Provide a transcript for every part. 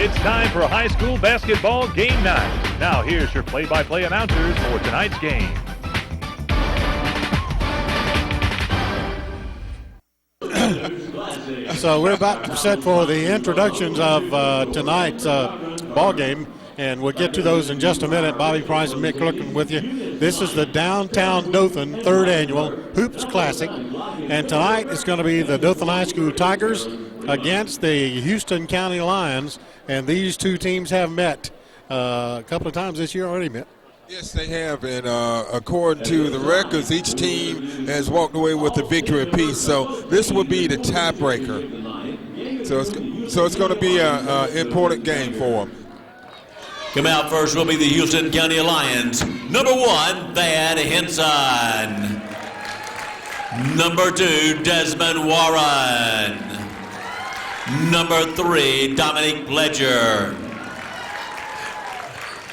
It's time for high school basketball game night. Now here's your play-by-play announcers for tonight's game. So we're about set for the introductions of tonight's ball game, and we'll get to those in just a minute. Bobby Price and Mick Clerkin with you. This is the Downtown Dothan 3rd Annual Hoops Classic, and tonight it's going to be the Dothan High School Tigers against the Houston County Lions, and these two teams have met a couple of times this year already, Mick. Yes, they have, and according to the records, each team has walked away with a victory apiece. So this will be the tiebreaker. So it's going to be an important game for them. Come out first will be the Houston County Lions. Number 1, Thad Henson. Number 2, Desmond Warren. Number 3, Dominic Pledger.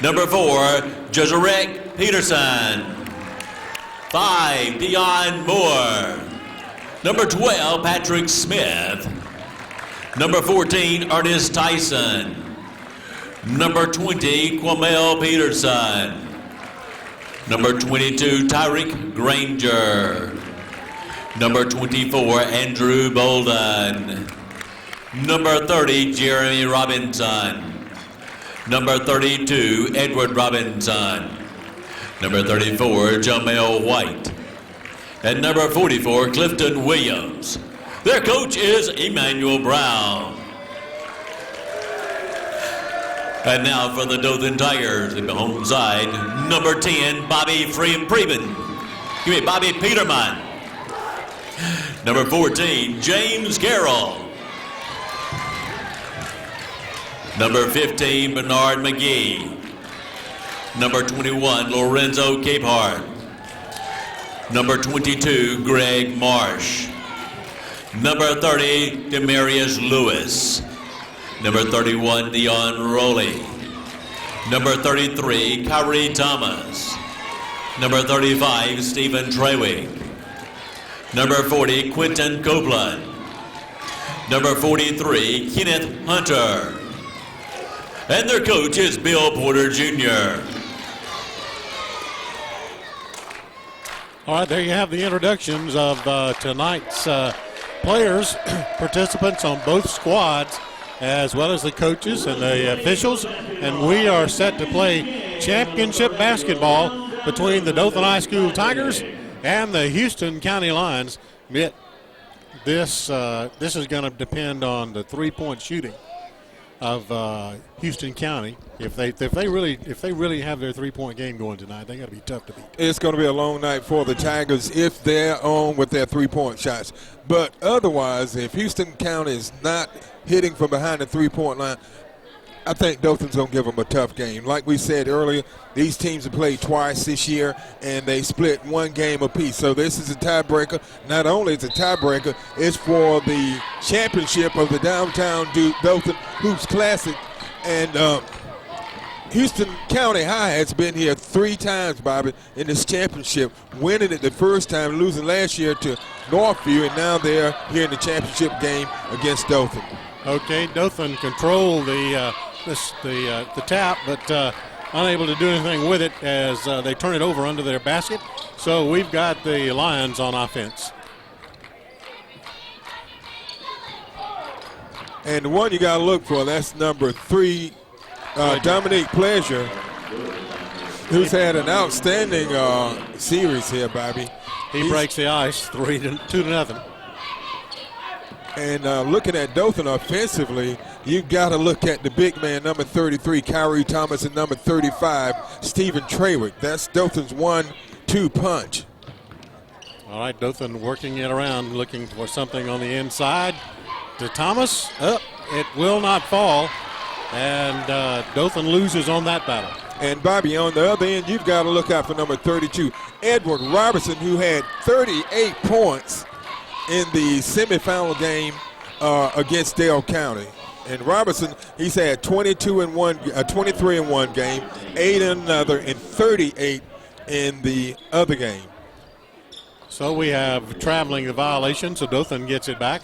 Number 4, Joserick Peterson. 5, Dion Moore. Number 12, Patrick Smith. Number 14, Ernest Tyson. Number 20, Quamel Peterson. Number 22, Tyreek Granger. Number 24, Andrew Bolden. Number 30, Jeremy Robinson. Number 32, Edward Robinson. Number 34, Jamel White. And number 44, Clifton Williams. Their coach is Emmanuel Brown. And now for the Dothan Tigers, the home side, number 10, Bobby Freeman. Give me Bobby Peterman. Number 14, James Carroll. Number 15, Bernard McGee. Number 21, Lorenzo Capehart. Number 22, Greg Marsh. Number 30, Demarius Lewis. Number 31, Dion Rowley. Number 33, Kyrie Thomas. Number 35, Stephen Trewick. Number 40, Quentin Copeland. Number 43, Kenneth Hunter. And their coach is Bill Porter Jr. All right, there you have the introductions of tonight's players, participants on both squads, as well as the coaches and the officials. And we are set to play championship basketball between the Dothan High School Tigers and the Houston County Lions. Yet this is going to depend on the three-point shooting of Houston County. If they really have their three-point game going tonight, they got to be tough to beat. It's going to be a long night for the Tigers if they're on with their three-point shots. But otherwise, if Houston County is not hitting from behind the three-point line, I think Dothan's going to give them a tough game. Like we said earlier, these teams have played twice this year, and they split one game apiece. So this is a tiebreaker. Not only is it a tiebreaker, it's for the championship of the Downtown Dothan Hoops Classic. And Houston County High has been here 3 times, Bobby, in this championship, winning it the first time, losing last year to Northview, and now they're here in the championship game against Dothan. Okay, Dothan controlled the tap, but unable to do anything with it as they turn it over under their basket. So we've got the Lions on offense. And the one you got to look for, that's number 3, Dominic Pleasure, who's had an outstanding series here, Bobby. He breaks the ice 2-0. And looking at Dothan offensively, you've got to look at the big man, number 33, Kyrie Thomas, and number 35, Stephen Trewick. That's Dothan's 1-2 punch. All right, Dothan working it around, looking for something on the inside. To Thomas, it will not fall, and Dothan loses on that battle. And Bobby, on the other end, you've got to look out for number 32, Edward Robertson, who had 38 points in the semifinal game against Dale County. And Robertson, he's had 23 in one game, 8 in another, and 38 in the other game. So we have traveling the violation, so Dothan gets it back.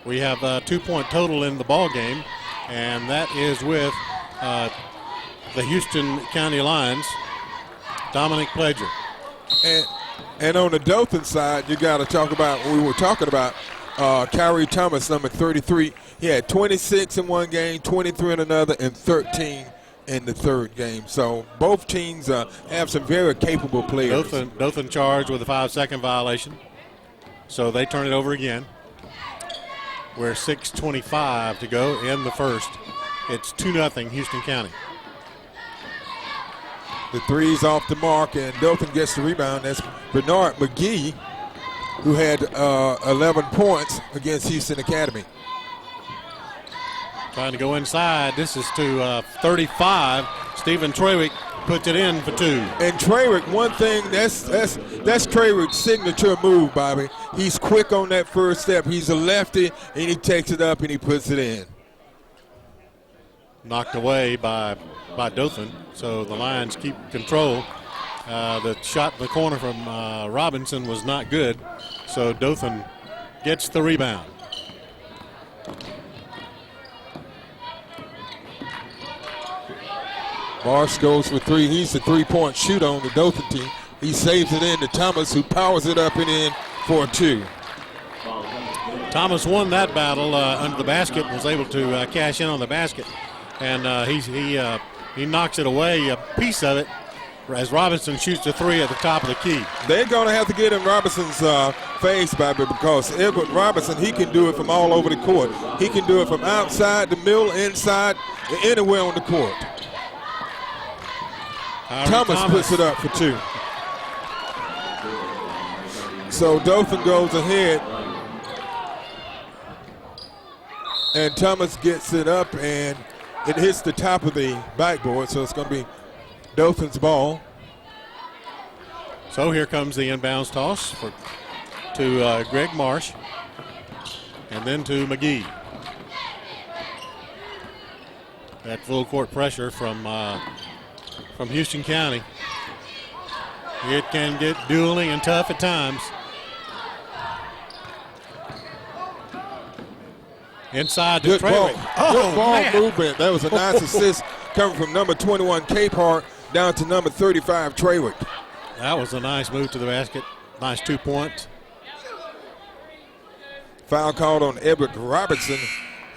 We have a 2-point total in the ball game, and that is with the Houston County Lions, Dominic Pledger. And on the Dothan side, you got to talk about, we were talking about Kyrie Thomas, number 33. He had 26 in one game, 23 in another, and 13 in the third game. So both teams have some very capable players. Dothan charged with a 5-second violation, so they turn it over again. We're 6:25 to go in the first. It's 2-0 Houston County. The three's off the mark, and Dothan gets the rebound. That's Bernard McGee, who had 11 points against Houston Academy. Trying to go inside. This is to 35. Stephen Trawick puts it in for 2. And Trawick, one thing, that's Trawick's signature move, Bobby. He's quick on that first step. He's a lefty, and he takes it up and he puts it in. Knocked away by Dothan, so the Lions keep control. The shot in the corner from Robinson was not good, so Dothan gets the rebound. Marsh goes for 3. He's the 3-point shooter on the Dothan team. He saves it in to Thomas, who powers it up and in for 2. Thomas won that battle under the basket and was able to cash in on the basket. And he knocks it away, a piece of it, as Robinson shoots the 3 at the top of the key. They're going to have to get in Robinson's face, Bobby, because Edward Robinson, he can do it from all over the court. He can do it from outside, the middle, inside, anywhere on the court. Thomas puts it up for 2. So Dothan goes ahead, and Thomas gets it up, and it hits the top of the backboard, so it's going to be Dothan's ball. So here comes the inbounds toss to Greg Marsh, and then to McGee. That full court pressure from Houston County. It can get dueling and tough at times. Inside to Good ball. Trawick. Good ball movement. That was a nice assist coming from number 21 Capehart down to number 35 Trawick. That was a nice move to the basket. Nice 2 points. Foul called on Edward Robinson.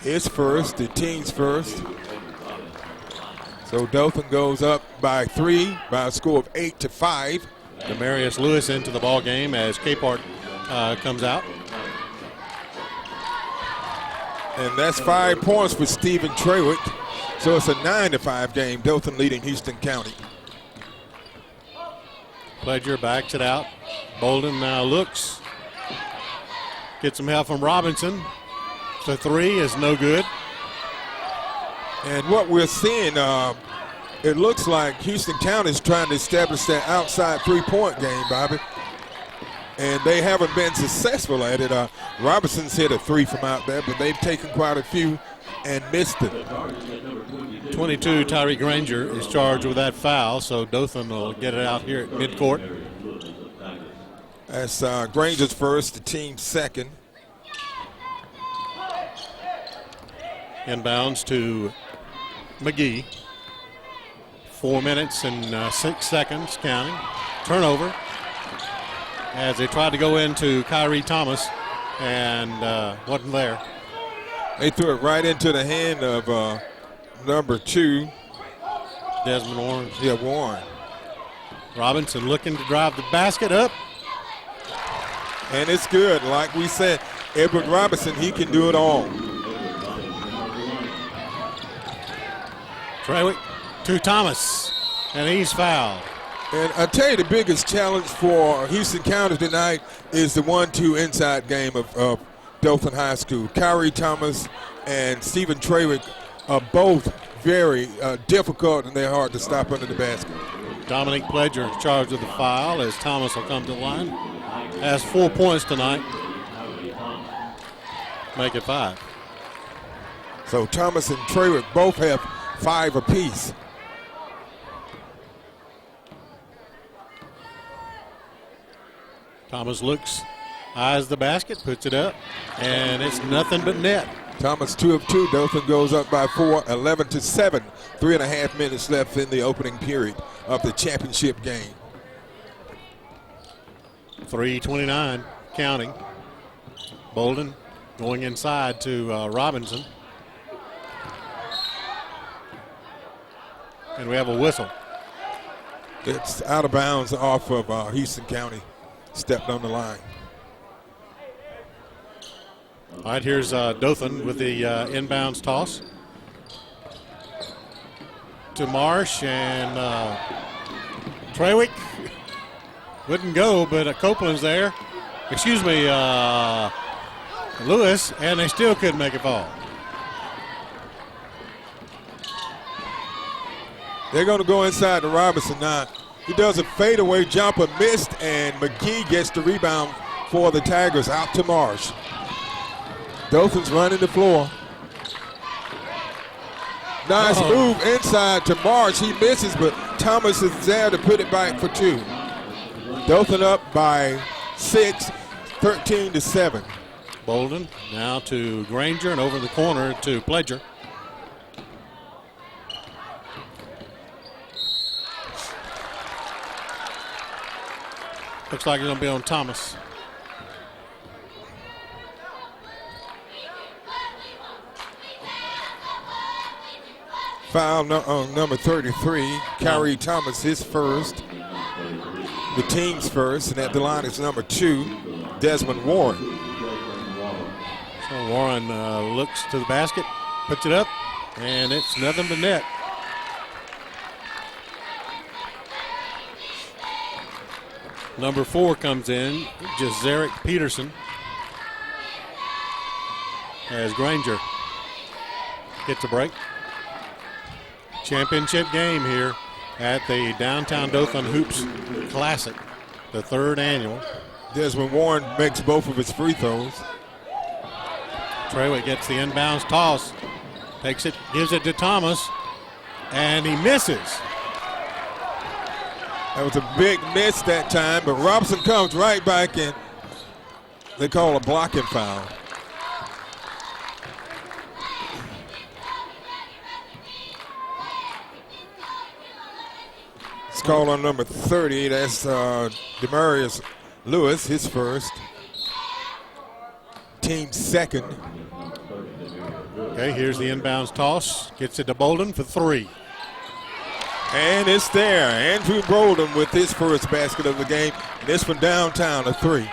His first, the team's first. So Dothan goes up by 3 by a score of 8-5. Demarius Lewis into the ball game as Capehart comes out. And that's 5 points for Stephen Trawick. So it's a 9-5 game. Dothan leading Houston County. Pledger backs it out. Bolden now looks. Gets some help from Robinson. The 3 is no good. And what we're seeing, it looks like Houston County is trying to establish that outside 3-point game, Bobby. And they haven't been successful at it. Robinson's hit a 3 from out there, but they've taken quite a few and missed it. 22, Tyree Granger is charged with that foul, so Dothan will get it out here at midcourt. That's Granger's first, the team's second. Inbounds to McGee. 4 minutes and 6 seconds counting. Turnover as they tried to go into Kyrie Thomas and wasn't there. They threw it right into the hand of number 2. Desmond Warren. Yeah, Warren. Robinson looking to drive the basket up. And it's good. Like we said, Edward Robinson, he can do it all. Trawick to Thomas, and he's fouled. And I tell you, the biggest challenge for Houston County tonight is the 1-2 inside game of Dothan High School. Kyrie Thomas and Stephen Trawick are both very difficult, and they're hard to stop under the basket. Dominic Pledger charged with the foul as Thomas will come to the line. Has 4 points tonight. Make it 5. So Thomas and Trawick both have 5 apiece. Thomas looks eyes the basket, puts it up, and it's nothing but net. Thomas 2 of 2. Dothan goes up by 4, 11-7. 3.5 minutes left in the opening period of the championship game. 3:29 counting. Bolden going inside to Robinson. And we have a whistle. It's out of bounds off of Houston County. Stepped on the line. All right, here's Dothan with the inbounds toss to Marsh, and Trawick wouldn't go, but Copeland's there. Excuse me, Lewis, and they still couldn't make it fall. They're going to go inside to Robinson now. He does a fadeaway jumper, missed, and McGee gets the rebound for the Tigers out to Marsh. Dothan's running the floor. Nice move inside to Marsh. He misses, but Thomas is there to put it back for 2. Dothan up by 6, 13-7. Bolden now to Granger and over the corner to Pledger. Looks like it's going to be on Thomas. Foul on number 33, Kyrie Thomas, his first. The team's first, and at the line is number 2, Desmond Warren. So Warren looks to the basket, puts it up, and it's nothing but net. Number 4 comes in, Jazarick Peterson, as Granger gets a break. Championship game here at the Downtown Dothan Hoops Classic, the 3rd annual. Desmond Warren makes both of his free throws. Trawick gets the inbounds toss, takes it, gives it to Thomas, and he misses. That was a big miss that time, but Robinson comes right back in. They call a blocking foul. It's called on number 30. That's Demarius Lewis, his first. Team's second. Okay, here's the inbounds toss. Gets it to Bolden for 3. And it's there. Andrew Bolden with his first basket of the game. This from downtown, a 3.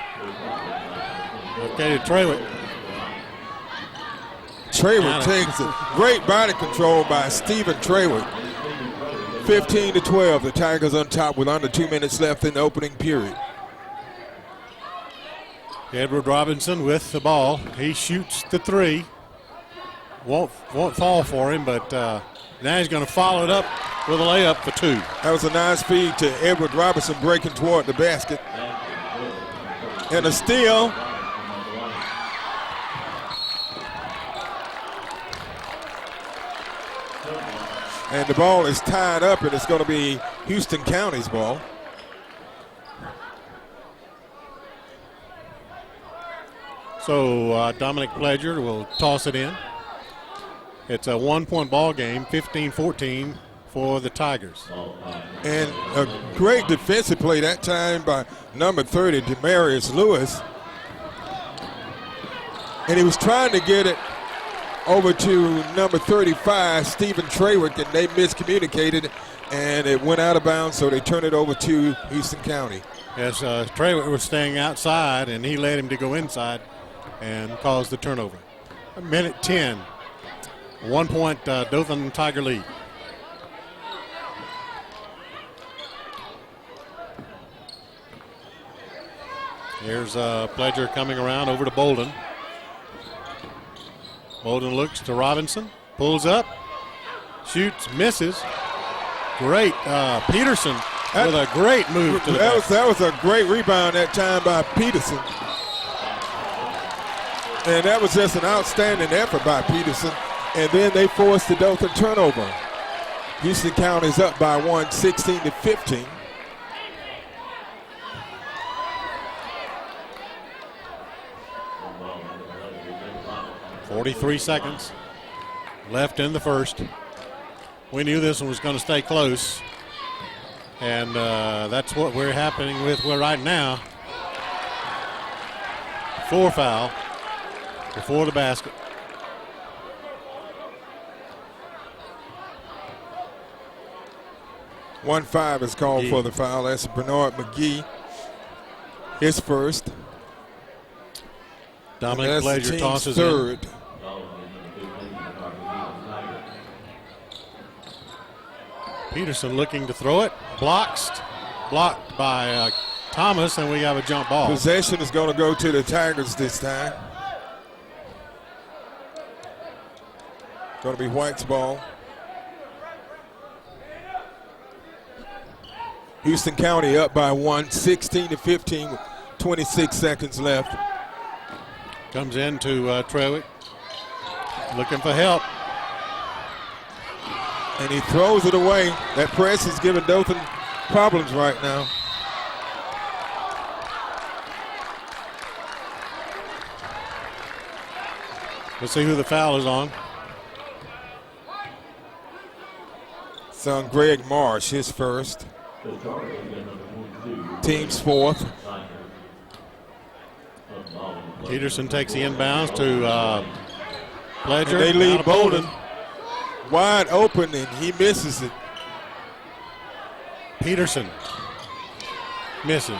Okay, to Trawick. Trawick takes it. Great body control by Stephen Trawick. 15-12. The Tigers on top with under 2 minutes left in the opening period. Edward Robinson with the ball. He shoots the 3. Won't fall for him, but now he's going to follow it up with a layup for 2. That was a nice feed to Edward Robinson breaking toward the basket. And a steal. And the ball is tied up, and it's going to be Houston County's ball. So Dominic Pledger will toss it in. It's a 1-point ball game, 15-14 for the Tigers. And a great defensive play that time by number 30, Demarius Lewis. And he was trying to get it over to number 35, Stephen Trawick, and they miscommunicated, and it went out of bounds, so they turned it over to Houston County. Yes, Trawick was staying outside, and he led him to go inside and caused the turnover. A minute 10. 1 point Dothan Tiger lead. Here's Pledger coming around over to Bolden. Bolden looks to Robinson, pulls up, shoots, misses. Great Peterson with a great move to the basket. That was a great rebound that time by Peterson. And that was just an outstanding effort by Peterson. And then they forced the Dothan turnover. Houston County's up by 1, 16-15. 43 seconds left in the first. We knew this one was going to stay close, and that's what we're happening with right now. 4 foul before the basket. One 5 is called for the foul. That's Bernard McGee. His first. Dominic Pleasure tosses third. in. Peterson looking to throw it. Blocked by Thomas, and we have a jump ball. Possession is going to go to the Tigers this time. Going to be White's ball. Houston County up by 1, 16-15, with 26 seconds left. Comes into Trewick, looking for help. And he throws it away. That press is giving Dothan problems right now. Let's see who the foul is on. It's on Greg Marsh, his first. Team's fourth. Peterson takes the inbounds to Pledger. And they lead Bolden wide open, and he misses it. Peterson misses.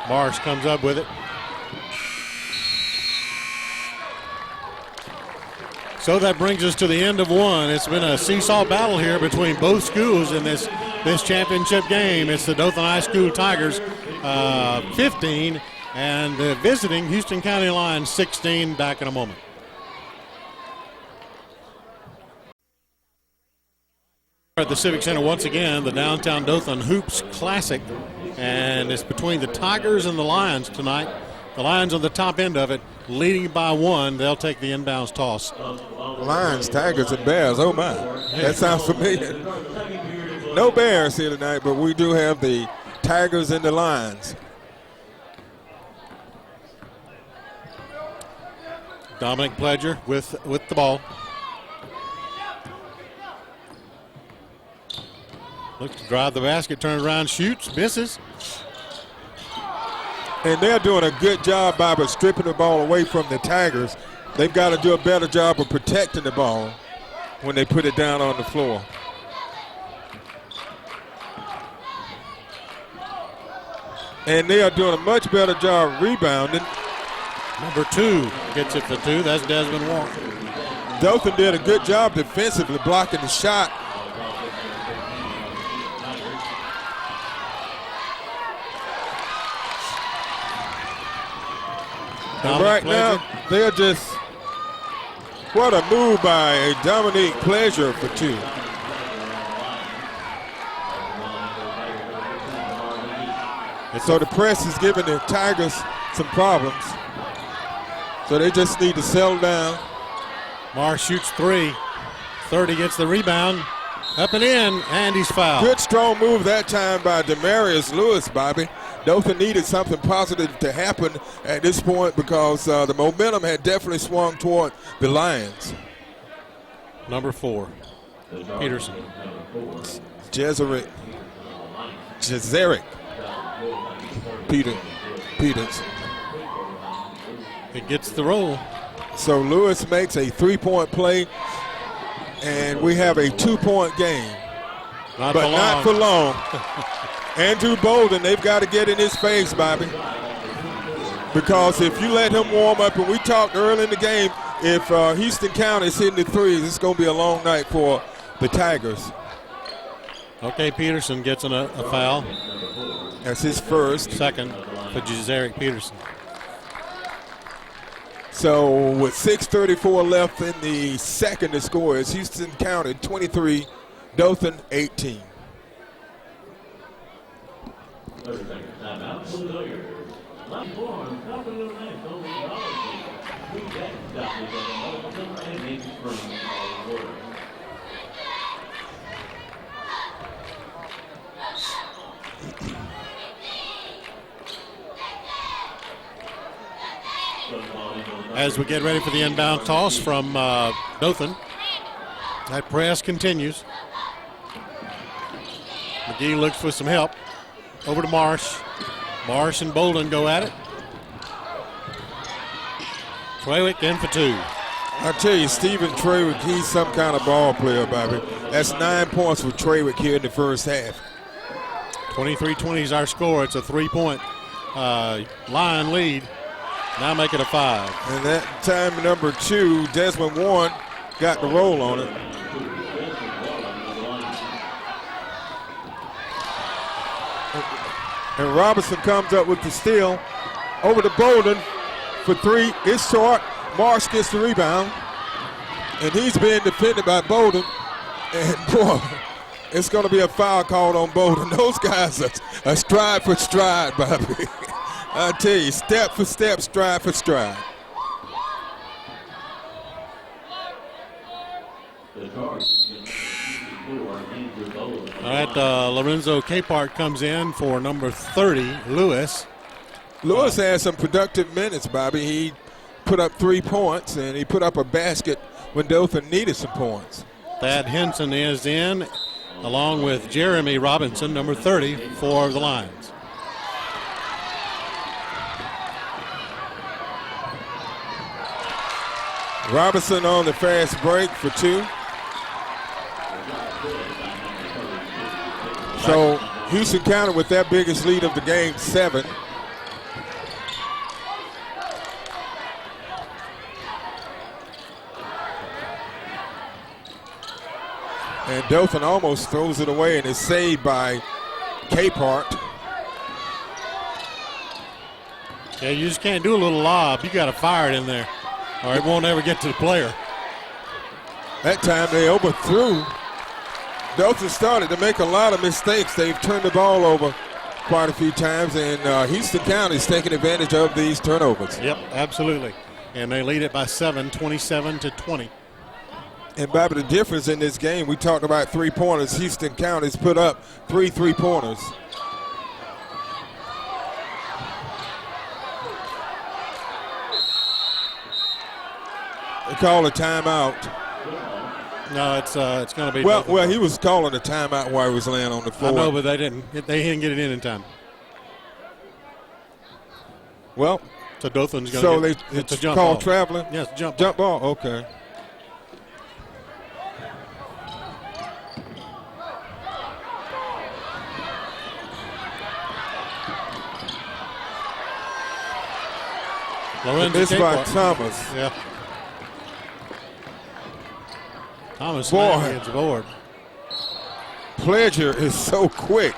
Marsh comes up with it. So that brings us to the end of one. It's been a seesaw battle here between both schools in this championship game. It's the Dothan High School Tigers 15 and the visiting Houston County Lions 16. Back in a moment. At the Civic Center once again, the Downtown Dothan Hoops Classic, and it's between the Tigers and the Lions tonight. The Lions on the top end of it, leading by 1. They'll take the inbounds toss. Lions, Tigers, and Bears. Oh, my. That sounds familiar. No Bears here tonight, but we do have the Tigers and the Lions. Dominic Pledger with the ball. Looks to drive the basket, turns around, shoots, misses. And they're doing a good job by stripping the ball away from the Tigers. They've got to do a better job of protecting the ball when they put it down on the floor. And they are doing a much better job rebounding. Number 2 gets it for 2. That's Desmond Walker. Dothan did a good job defensively blocking the shot. And right now, they're just, what a move by Dominique Pleasure for 2. And so the press is giving the Tigers some problems. So they just need to settle down. Marsh shoots 3. 30 gets the rebound. Up and in, and he's fouled. Good strong move that time by Demarius Lewis, Bobby. Dothan needed something positive to happen at this point because the momentum had definitely swung toward the Lions. Number 4, Peterson. Jezerick Peters. It gets the roll. So Lewis makes a 3-point play, and we have a 2-point game. Not for long. Andrew Bolden, they've got to get in his face, Bobby. Because if you let him warm up, and we talked early in the game, if Houston County is hitting the threes, it's going to be a long night for the Tigers. Okay, Peterson gets a foul. That's his first. Second for Jezerick Peterson. So with 6:34 left in the second, the score is Houston County 23, Dothan 18. as we get ready for the inbound toss from Dothan. That press continues. McGee looks for some help. Over to Marsh. Marsh and Bolden go at it. Trawick in for 2. I tell you, Stephen Trawick, he's some kind of ball player, Bobby. That's 9 points for Trawick here in the first half. 23-20 is our score. It's a 3-point line lead. Now make it a 5. And that time number 2, Desmond Warren got the roll on it. And Robinson comes up with the steal. Over to Bolden for 3. It's short. Marsh gets the rebound. And he's being defended by Bolden. And boy, it's going to be a foul called on Bolden. Those guys are stride for stride, Bobby. I tell you, step for step, stride for stride. All right, Lorenzo Capehart comes in for number 30, Lewis. Lewis had some productive minutes, Bobby. He put up 3 points, and he put up a basket when Dothan needed some points. Thad Henson is in, along with Jeremy Robinson, number 30, for the Lions. Robinson on the fast break for 2. So Houston County with their biggest lead of the game, 7. And Dothan almost throws it away and is saved by Capehart. Yeah, you just can't do a little lob. You got to fire it in there, or it won't ever get to the player. That time they overthrew. Dothan started to make a lot of mistakes. They've turned the ball over quite a few times, and Houston County is taking advantage of these turnovers. Yep, absolutely. And they lead it by 7, 27-20. And Bobby, the difference in this game, we talked about 3-pointers. Houston County's put up 3 3-pointers. They call a timeout. No, it's going to be. Well, he was calling a timeout while he was laying on the floor. I know, but they didn't get it in time. Well, so Dothan's going to get it's a jump called ball. traveling? Yes, jump ball. Okay. This by Thomas. Yeah. Thomas Boy, gets board. Pledger is so quick.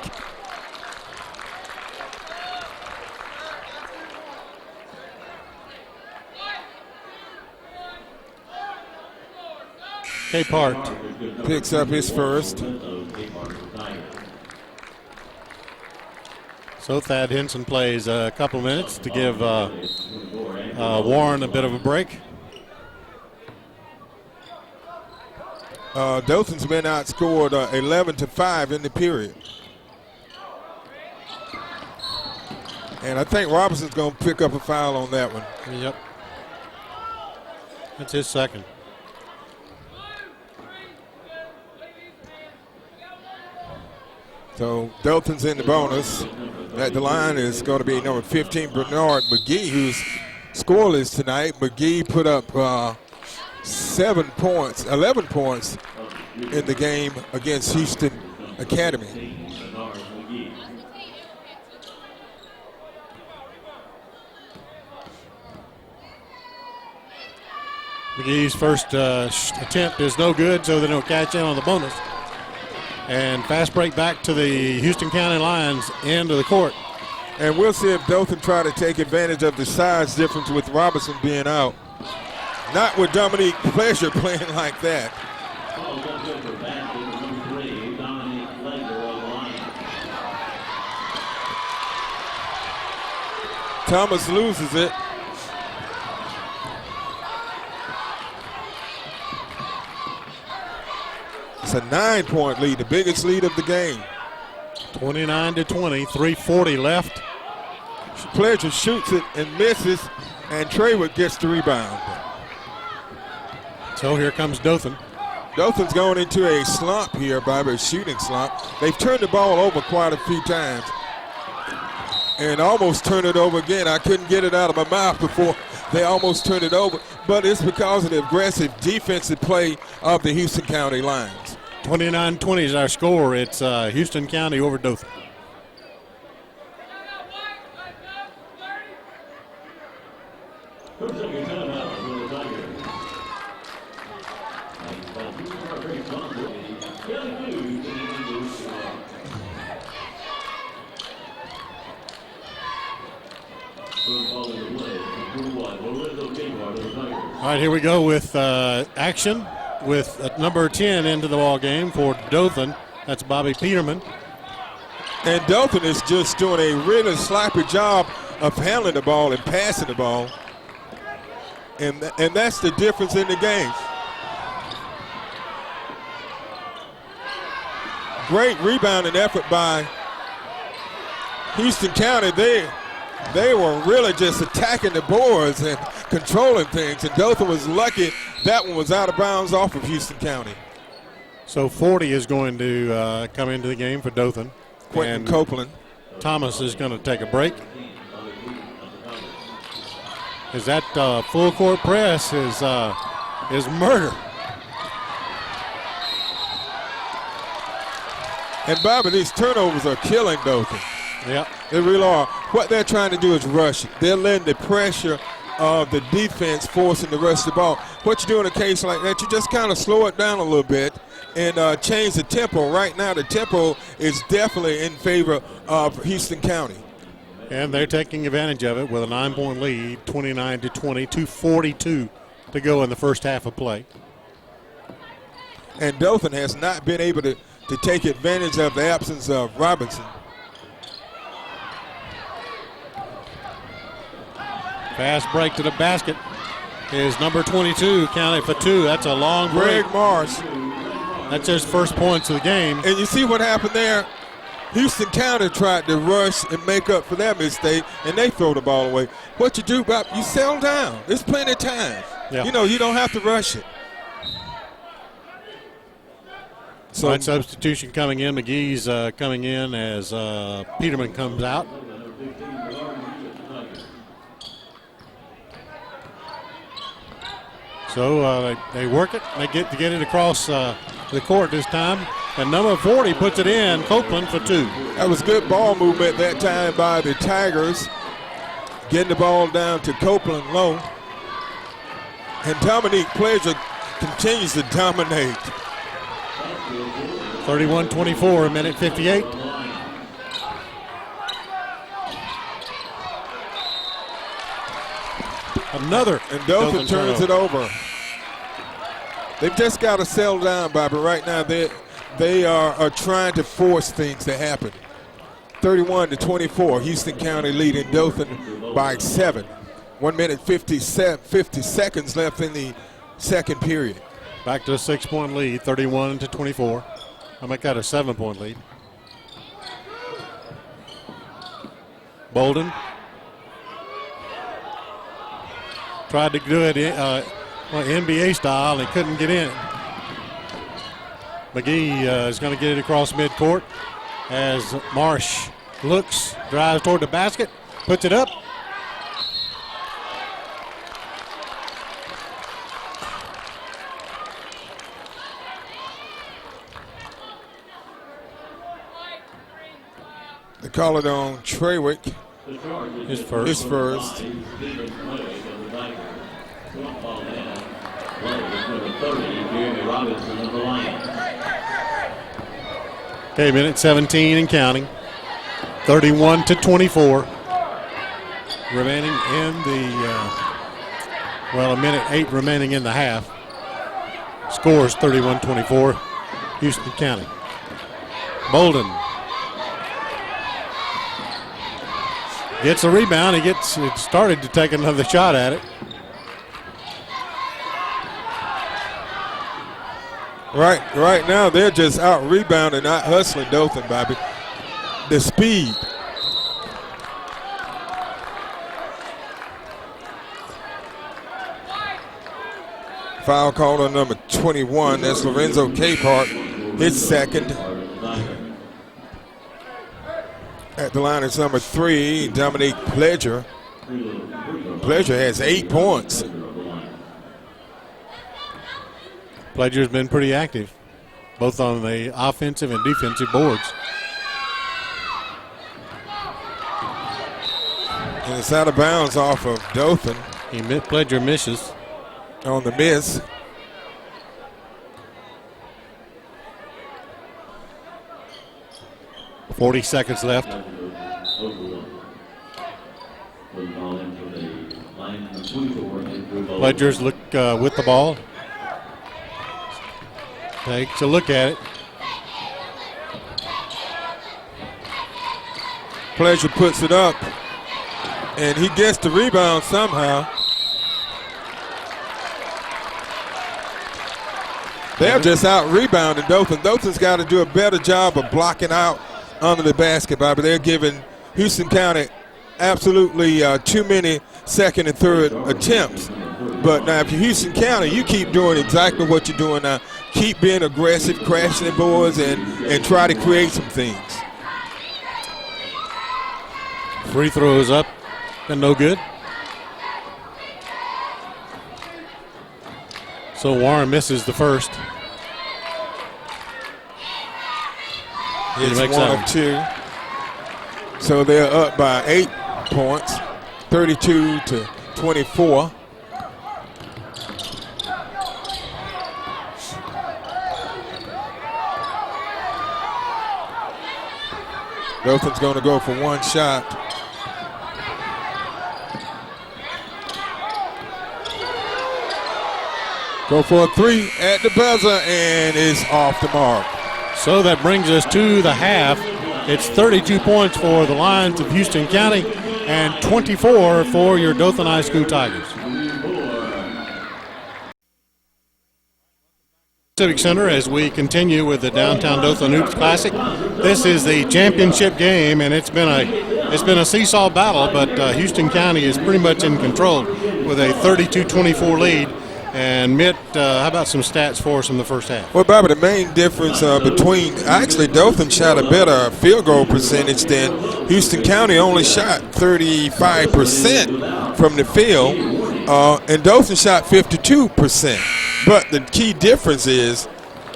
Capehart picks up his first. So Thad Henson plays a couple minutes to give Warren a bit of a break. Dothan's been outscored 11-5 in the period. And I think Robinson's going to pick up a foul on that one. Yep. That's his second. So Dothan's in the bonus. At the line is going to be number 15, Bernard McGee, who's scoreless tonight. McGee put up 11 points in the game against Houston Academy. McGee's first attempt is no good, so they don't catch in on the bonus. And fast break back to the Houston County Lions end of the court. And we'll see if Dothan try to take advantage of the size difference with Robinson being out. Not with Dominique Pleasure playing like that. Thomas loses it. It's a 9-point lead, the biggest lead of the game. 29-20, 3:40 left. Pleasure shoots it and misses. And Traywood gets the rebound. So here comes Dothan. Dothan's going into a slump here, Bobby, a shooting slump. They've turned the ball over quite a few times and almost turned it over again. I couldn't get it out of my mouth before they almost turned it over, but it's because of the aggressive defensive play of the Houston County Lions. 29-20 is our score. It's Houston County over Dothan. All right, here we go with action with number 10 into the ball game for Dothan. That's Bobby Peterman. And Dothan is just doing a really sloppy job of handling the ball and passing the ball. And that's the difference in the game. Great rebounding effort by Houston County. They were really just attacking the boards and controlling things, and Dothan was lucky that one was out of bounds off of Houston County. So 40 is going to come into the game for Dothan. Quentin Copeland. Thomas is going to take a break. Is that full court press is murder. And Bobby, these turnovers are killing Dothan. Yeah, they really are. What they're trying to do is rush it. They're letting the pressure of the defense forcing the rush the ball. What you do in a case like that, you just kind of slow it down a little bit and change the tempo. Right now, the tempo is definitely in favor of Houston County. And they're taking advantage of it with a 9-point lead, 29-20, 2:42 to go in the first half of play. And Dothan has not been able to take advantage of the absence of Robinson. Fast break to the basket is number 22, counted for two. That's a long break. Greg Morris. That's his first points of the game. And you see what happened there? Houston County tried to rush and make up for that mistake, and they throw the ball away. What you do, Bob, you settle down. There's plenty of time. Yeah. You know, you don't have to rush it. So right, substitution coming in. McGee's coming in as Peterman comes out. So they work it. They get it across the court this time. And number 40 puts it in, Copeland for two. That was good ball movement that time by the Tigers. Getting the ball down to Copeland low. And Dominique Pleasure continues to dominate. 31-24, minute 58. Another. And Dothan turns it over. They've just got to settle down, Bobby. Right now they are trying to force things to happen. 31-24, Houston County leading Dothan by 7. 1 minute 50 seconds left in the second period. Back to a 6-point lead, 31-24. I'll make that a 7-point lead. Bolden tried to do it NBA style and couldn't get in. McGee is going to get it across midcourt as Marsh looks, drives toward the basket, puts it up. They call it on Traywick. His first. Okay, minute 17 and counting. 31-24. Remaining in the, a minute 8 remaining in the half. Scores 31-24, Houston County. Bolden gets a rebound. It started to take another shot at it. Right now they're just out rebounding, out hustling Dothan, Bobby. The speed. Foul called on number 21. That's Lorenzo Capehart, his second. At the line is number 3, Dominique Pledger. Pledger has 8 points. Pledger's been pretty active, both on the offensive and defensive boards. And it's out of bounds off of Dothan. Pledger misses. On the miss. .40 seconds left. Pledger's look with the ball. Takes a look at it. Pledger puts it up, and he gets the rebound somehow. They're just out rebounding Dothan. Dothan's got to do a better job of blocking out under the basketball, but they're giving Houston County absolutely too many second and third attempts. But now if you're Houston County, you keep doing exactly what you're doing now. Keep being aggressive, crashing the boards, and try to create some things. Free throws up and no good. So Warren misses the first. It's 1 of 2. So they're up by 8 points, 32-24. Dothan's going to go for one shot. Go for a 3 at the buzzer, and is off the mark. So that brings us to the half. It's 32 points for the Lions of Houston County and 24 for your Dothan High School Tigers. Civic Center as we continue with the Downtown Dothan Hoops Classic. This is the championship game, and it's been a seesaw battle, but Houston County is pretty much in control with a 32-24 lead. And Mitt, how about some stats for us in the first half? Well, Bobby, the main difference actually Dothan shot a better field goal percentage than Houston County. Only shot 35% from the field, and Dothan shot 52%. But the key difference is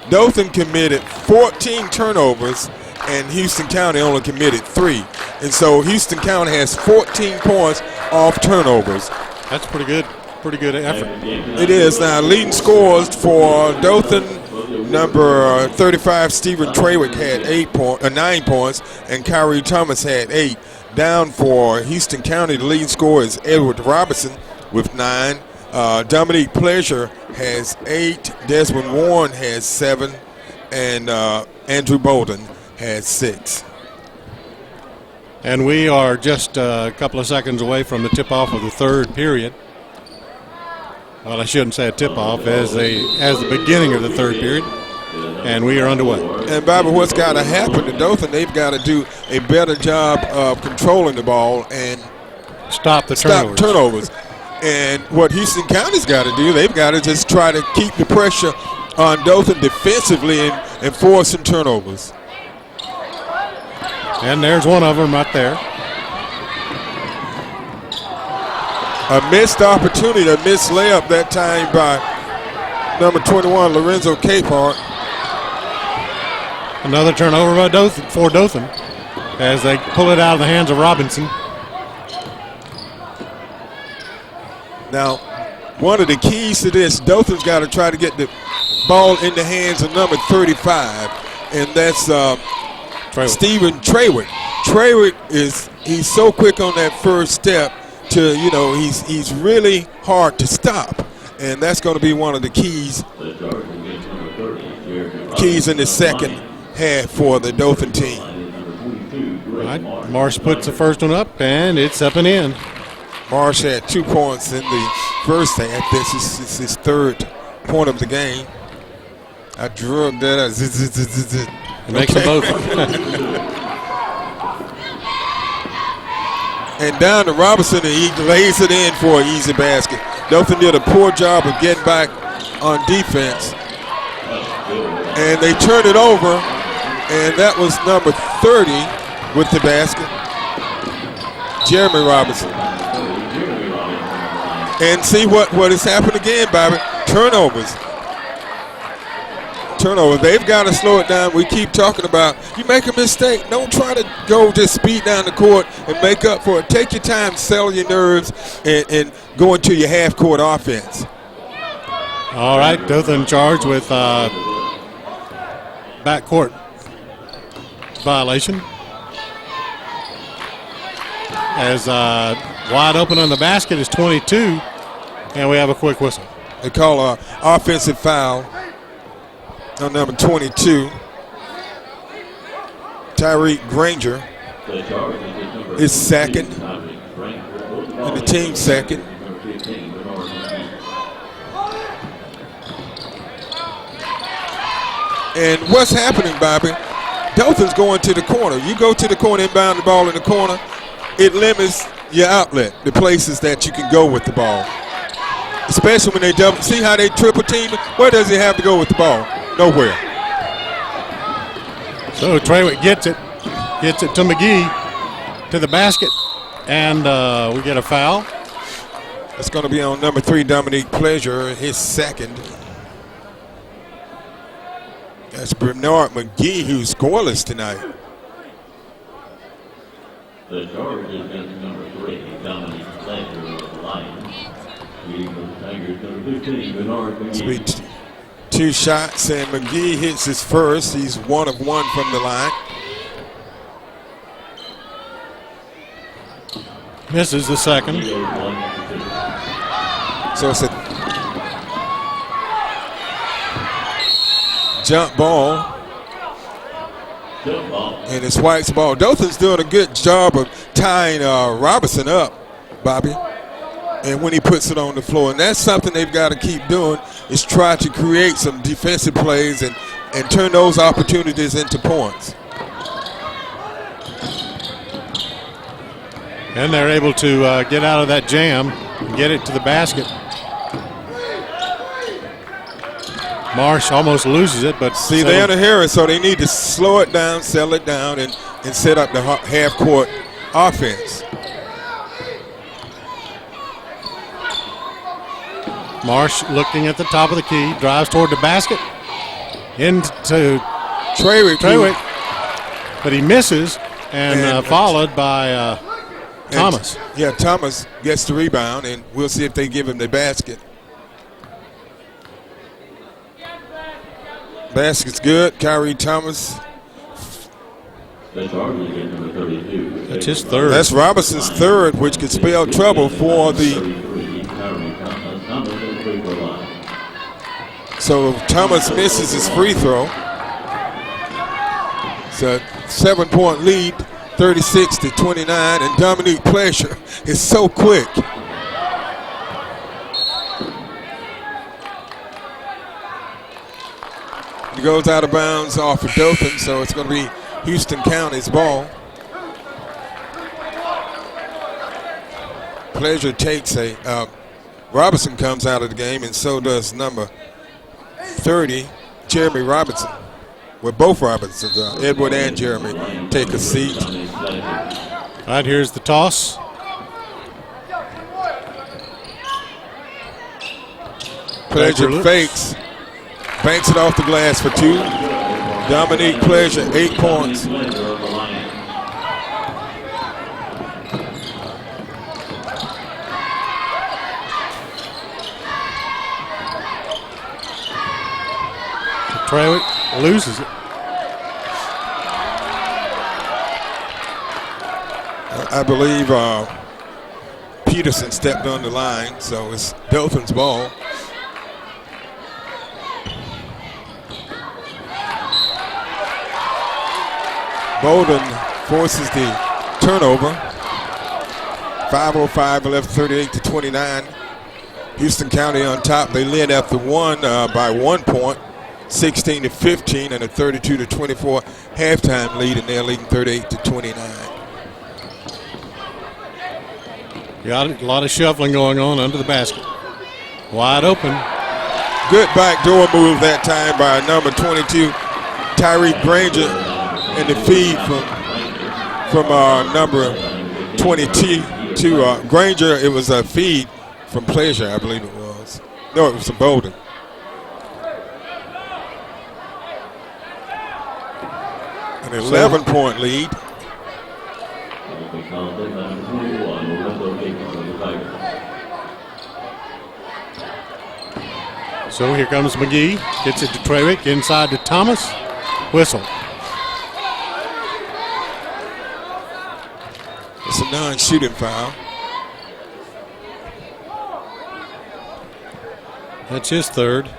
Dothan committed 14 turnovers, and Houston County only committed 3. And so Houston County has 14 points off turnovers. That's pretty good. Pretty good effort. It is. Now, leading scores for Dothan, number 35, Stephen Trawick had 9 points, and Kyrie Thomas had 8. Down for Houston County, the leading scorer is Edward Robinson with 9. Dominique Pleasure has 8. Desmond Warren has 7. And Andrew Bolden has 6. And we are just a couple of seconds away from the tip-off of the third period. Well, I shouldn't say a tip-off, as the beginning of the third period, and we are underway. And, Bobby, what's got to happen to Dothan, they've got to do a better job of controlling the ball and stop turnovers. And what Houston County's got to do, they've got to just try to keep the pressure on Dothan defensively and force some turnovers. And there's one of them right there. A missed opportunity, a missed layup that time by number 21, Lorenzo Capehart. Another turnover by Dothan as they pull it out of the hands of Robinson. Now, one of the keys to this, Dothan's got to try to get the ball in the hands of number 35, and that's Stephen Trawick. Trawick he's so quick on that first step. He's really hard to stop, and that's going to be one of the keys in the second half for the Dothan team. All right, Marsh puts the first one up, and it's up and in. Marsh had 2 points in the first half. This is his third point of the game. I drew that. It makes them both. And down to Robinson, and he lays it in for an easy basket. Dothan did a poor job of getting back on defense. And they turned it over, and that was number 30 with the basket, Jeremy Robinson. And see what has happened again, Bobby. Turnovers. They've got to slow it down. We keep talking about, you make a mistake, don't try to go just speed down the court and make up for it. Take your time, settle your nerves, and go into your half-court offense. All right, Dothan charged with backcourt violation. As wide open on the basket is 22, and we have a quick whistle. They call an offensive foul on number 22. Tyreek Granger is second, and the team second. And what's happening, Bobby? Dothan's going to the corner. You go to the corner, inbound the ball in the corner, it limits your outlet, the places that you can go with the ball. Especially when they double. See how they triple team it? Where does he have to go with the ball? Nowhere. So Trawick gets it to McGee, to the basket, and we get a foul. It's going to be on number 3, Dominique Pleasure, his second. That's Bernard McGee, who's scoreless tonight. The charge is against number 3, Dominique Pleasure of the Lions. Tigers, number 15, Bernard McGee. It's 2 shots, and McGee hits his first. He's 1 of 1 from the line. Misses the second. So it's a jump ball. And it's White's ball. Dothan's doing a good job of tying Robinson up, Bobby. And when he puts it on the floor, and that's something they've got to keep doing, is try to create some defensive plays and turn those opportunities into points. And they're able to get out of that jam and get it to the basket. Marsh almost loses it, but see, they're in a hurry, so they need to slow it down, settle it down, and set up the half-court offense. Marsh looking at the top of the key, drives toward the basket, into Trawick, but he misses, and followed by Thomas. Thomas gets the rebound, and we'll see if they give him the basket. Basket's good. Kyrie Thomas. That's number 32. That's his third. That's Robinson's third, which could spell trouble for the. So Thomas misses his free throw. It's a 7-point lead, 36-29, and Dominique Pleasure is so quick. He goes out of bounds off of Dothan, so it's going to be Houston County's ball. Pleasure takes Robinson comes out of the game, and so does number 30, Jeremy Robinson. Well, both Robinsons, Edward and Jeremy, take a seat. All right, here's the toss. Pleasure fakes. Banks it off the glass for 2. Dominique Pleasure, 8 points. Trawick loses it. I believe Peterson stepped on the line, so it's Dothan's ball. Bolden forces the turnover. 5:05 left, 38-29. Houston County on top. They led after one by 1 point, 16-15, and a 32-24 halftime lead, and they're leading 38-29. Got it. A lot of shuffling going on under the basket. Wide open. Good backdoor move that time by number 22, Tyreek Granger, and the feed from number 22 to Granger. It was a feed from Pleasure, I believe it was. No, it was from Bolden. An 11-point lead. So here comes McGee. Gets it to Trewick. Inside to Thomas. Whistle. It's a non-shooting foul. That's his third.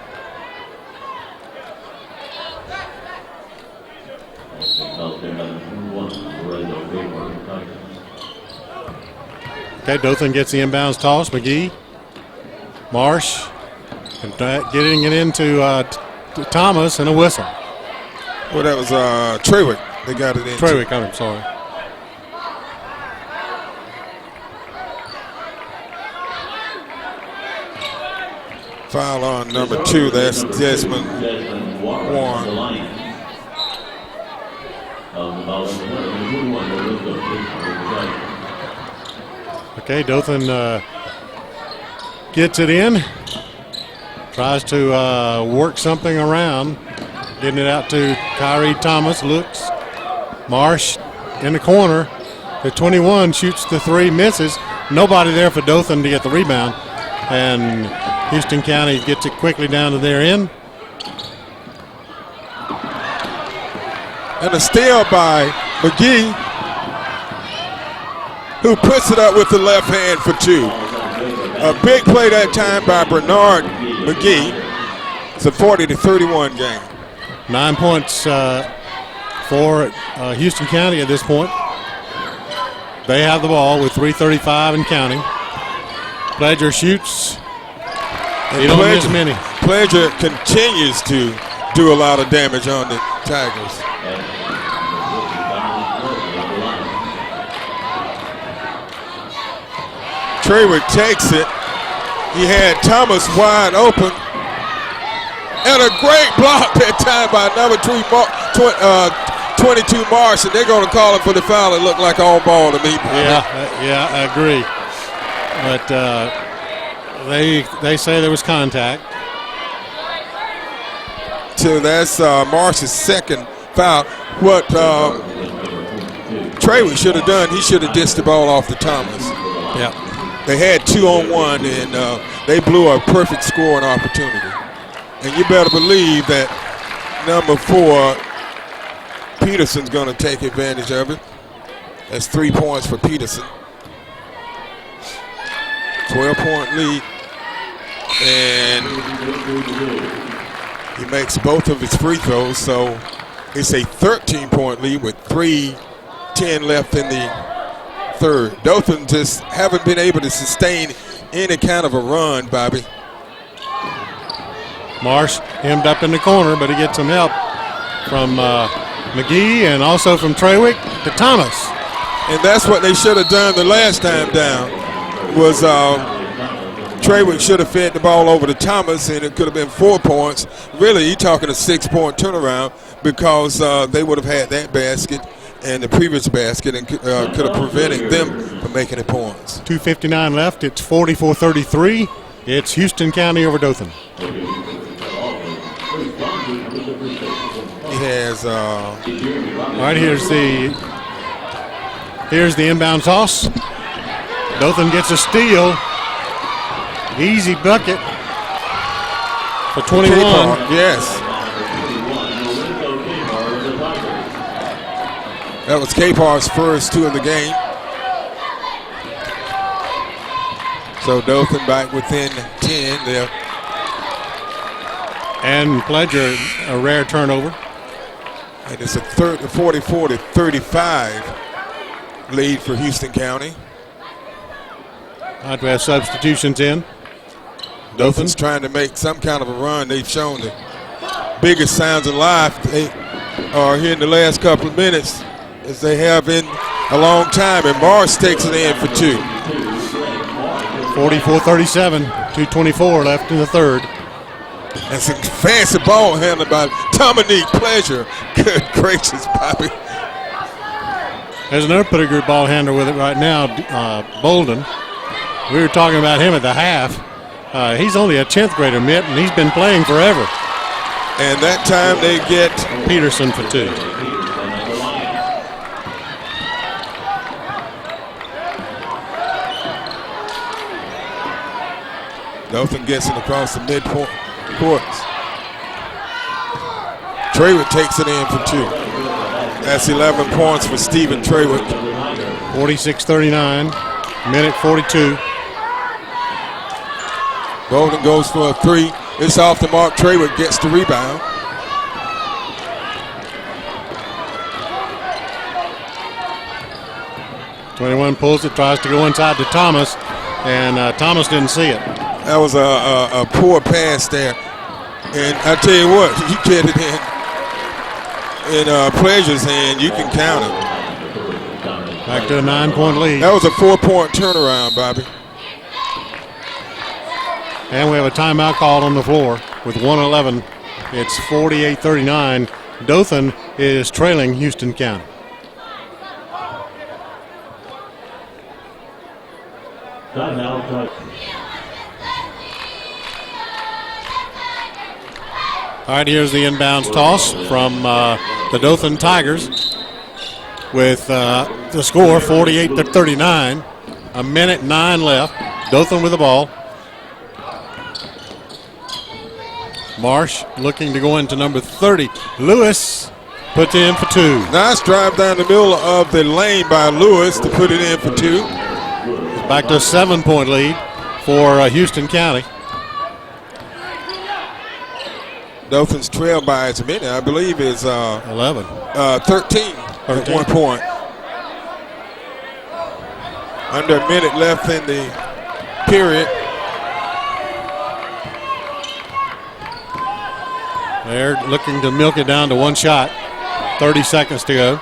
Okay, Dothan gets the inbounds toss. McGee. Marsh. And getting it into Thomas and a whistle. Well, that was Trewick. They got it in. Trewick, I'm sorry. Foul on number 2. That's Desmond Warren. Okay, Dothan gets it in. Tries to work something around. Getting it out to Kyrie Thomas. Looks. Marsh in the corner. The 21 shoots the 3, misses. Nobody there for Dothan to get the rebound. And Houston County gets it quickly down to their end. And a steal by McGee, who puts it up with the left hand for 2. A big play that time by Bernard McGee. It's a 40-31 game. 9 points for Houston County at this point. They have the ball with 3:35 and counting. Pledger shoots. He don't miss many. Pledger continues to do a lot of damage on the Tigers. Trewick takes it. He had Thomas wide open. And a great block that time by number 22 Marsh, and they're going to call him for the foul. It looked like all ball to me. Yeah, I agree. But they say there was contact. So that's Marsh's second foul. What Trewick should have done, he should have dished the ball off to Thomas. Yeah. They had 2-on-1, and they blew a perfect scoring opportunity. And you better believe that number 4, Peterson's going to take advantage of it. That's 3 points for Peterson. 12-point lead. And he makes both of his free throws, so it's a 13-point lead with 3:10 left in the third. Dothan just haven't been able to sustain any kind of a run, Bobby. Marsh hemmed up in the corner, but he gets some help from McGee and also from Trewick to Thomas. And that's what they should have done the last time down, was Trewick should have fed the ball over to Thomas, and it could have been 4 points. Really, you're talking a 6-point turnaround, because they would have had that basket and the previous basket and could have prevented them from making the points. 2:59 left. It's 44-33. It's Houston County over Dothan. He has. All right, here's the inbound toss. Dothan gets a steal. Easy bucket for 21. Yes. That was Capar's first 2 of the game. So Dothan back within 10 there. And Pledger, a rare turnover. And it's a 44-35 lead for Houston County. Have to have substitutions in. Dothan's trying to make some kind of a run. They've shown the biggest signs of life they are here in the last couple of minutes, as they have in a long time. And Marsh takes it in for 2. 44-37, 2:24 left in the third. And some fancy ball handled by Dominique Pleasure. Good gracious, Bobby. There's another pretty good ball handler with it right now, Bolden. We were talking about him at the half. He's only a 10th grader, Mitt, and he's been playing forever. And that time they get Peterson for 2. Dothan gets it across the midpoint courts. Traywick takes it in for 2. That's 11 points for Stephen Traywick. 46-39, minute 42. Bolden goes for a 3. It's off the mark. Traywick gets the rebound. '21 pulls it, tries to go inside to Thomas, and Thomas didn't see it. That was a poor pass there. And I tell you what, you get it in Pleasure's hand, you can count it. Back to a 9-point lead. That was a 4-point turnaround, Bobby. And we have a timeout called on the floor with 1:11. It's 48-39. Dothan is trailing Houston County. Timeout. All right, here's the inbounds toss from the Dothan Tigers with the score 48-39. A minute 9 left. Dothan with the ball. Marsh looking to go into number 30. Lewis puts in for 2. Nice drive down the middle of the lane by Lewis to put it in for 2. Back to a 7-point lead for Houston County. Dothan's trail by as many, I believe, is 11. 13 at 1 point. Under a minute left in the period. They're looking to milk it down to 1 shot. 30 seconds to go.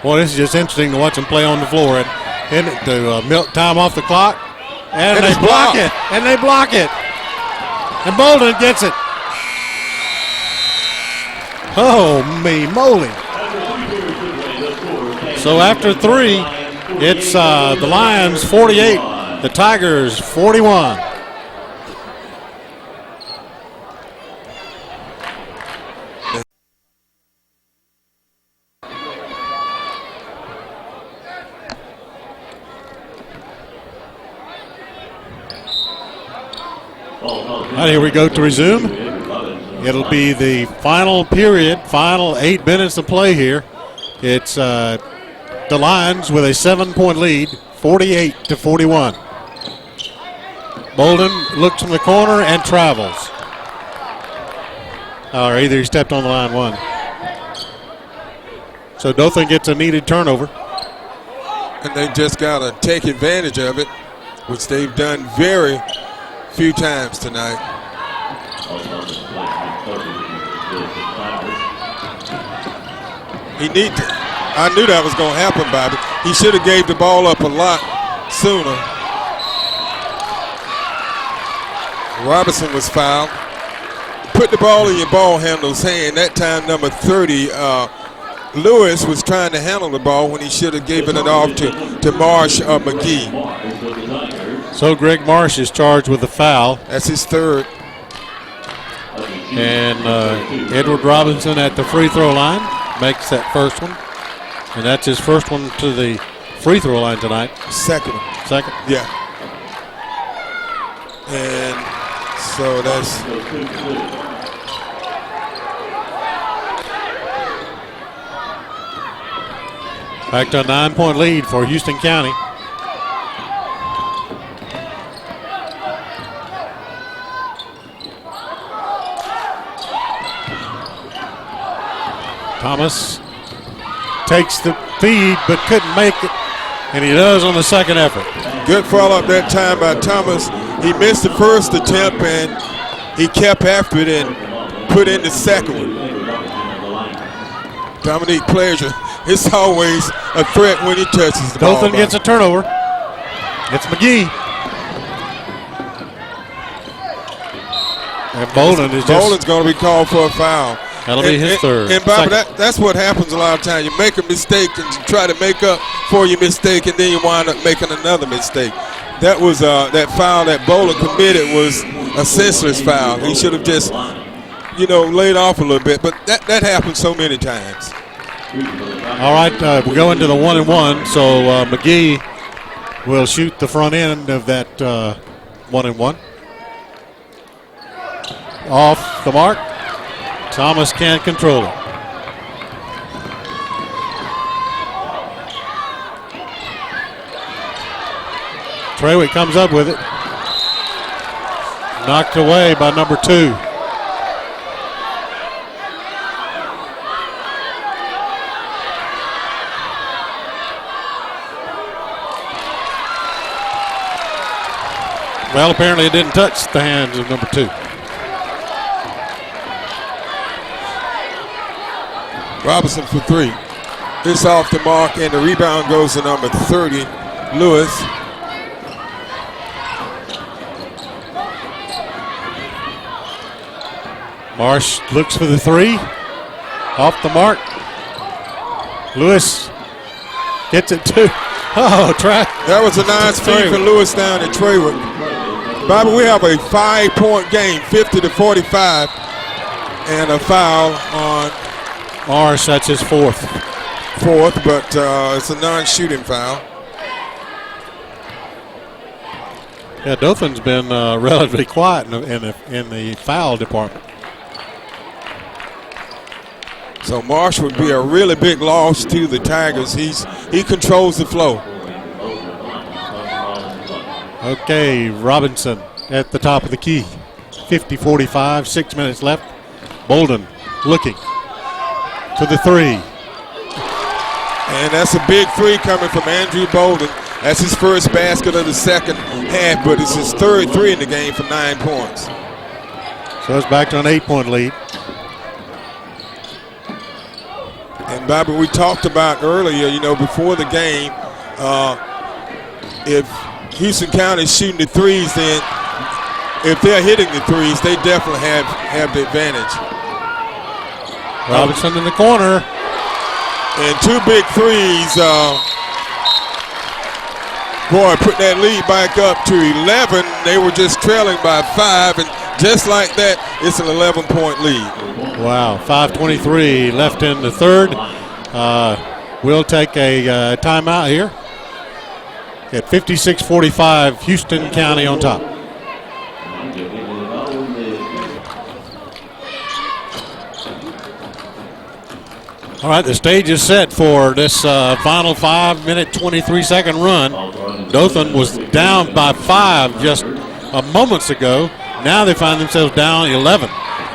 Boy, this is just interesting to watch them play on the floor and to milk time off the clock. And they block it. And they block it. And Bolden gets it. Oh, me moly. So after 3, it's the Lions 48, the Tigers 41. All right, here we go to resume. It'll be the final period, final 8 minutes of play here. It's the Lions with a 7-point lead, 48-41. Bolden looks in the corner and travels. Or either he stepped on the line 1. So Dothan gets a needed turnover. And they just got to take advantage of it, which they've done very few times tonight. I knew that was going to happen, Bobby. He should have gave the ball up a lot sooner. Robinson was fouled. Put the ball in your ball handler's hand. That time, number 30, Lewis was trying to handle the ball when he should have given it off to Marsh or McGee. So Greg Marsh is charged with a foul. That's his 3rd. And Edward Robinson at the free throw line makes that first one. And that's his first one to the free throw line tonight. Second. Yeah. And so that's back to a 9-point lead for Houston County. Thomas takes the feed but couldn't make it, and he does on the second effort. Good follow-up that time by Thomas. He missed the first attempt, and he kept after it and put in the second one. Dominique Pleasure, it's always a threat when he touches the ball. Dothan gets a turnover. It's McGee. And Bolden's going to be called for a foul. That'll be his third. And Bobby, that's what happens a lot of times. You make a mistake and you try to make up for your mistake, and then you wind up making another mistake. That was that foul that Bolden committed was a senseless foul. He should have just, laid off a little bit. But that happens so many times. All right, we're going to the 1-and-1. So McGee will shoot the front end of that 1-and-1. Off the mark. Thomas can't control it. Trewick comes up with it. Knocked away by number 2. Well, apparently it didn't touch the hands of number 2. Robinson for 3. It's off the mark, and the rebound goes to number 30, Lewis. Marsh looks for the 3. Off the mark. Lewis gets it too. Oh, try. That was a nice feed for Lewis down at Trewick. Bobby, we have a 5-point game, 50-45, and a foul on Marsh. That's his fourth, but it's a non-shooting foul. Yeah, Dothan's been relatively quiet in the foul department. So Marsh would be a really big loss to the Tigers. He controls the flow. Okay, Robinson at the top of the key. 50-45, 6 minutes left. Bolden looking for the 3. And that's a big 3 coming from Andrew Bolden. That's his first basket of the second half, but it's his third 3 in the game for 9 points. So it's back to an 8-point lead. And Bobby, we talked about earlier, before the game, if Houston County is shooting the 3s, then if they're hitting the 3s, they definitely have the advantage. Robinson in the corner. And 2 big 3s. Put that lead back up to 11. They were just trailing by 5, and just like that, it's an 11-point lead. Wow, 5:23 left in the third. We'll take a timeout here. At 56-45, Houston County on top. All right, the stage is set for this final 5-minute, 23-second run. Dothan was down by 5 just moments ago. Now they find themselves down 11.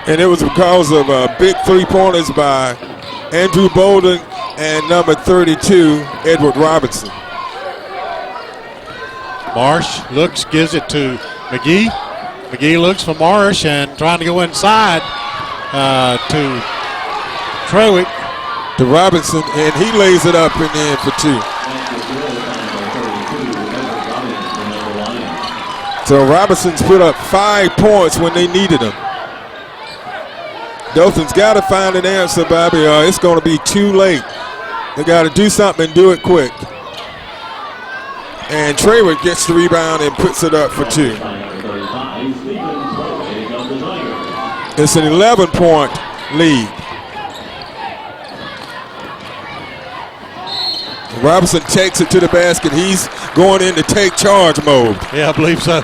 And it was because of big 3-pointers by Andrew Bolden and number 32, Edward Robinson. Marsh looks, gives it to McGee. McGee looks for Marsh and trying to go inside to Trewick. To Robinson, and he lays it up and in for 2. So Robinson's put up 5 points when they needed him. Dothan's got to find an answer, Bobby, or it's going to be too late. They got to do something and do it quick. And Trewick gets the rebound and puts it up for 2. It's an 11-point lead. Robinson takes it to the basket. He's going into take charge mode. Yeah, I believe so.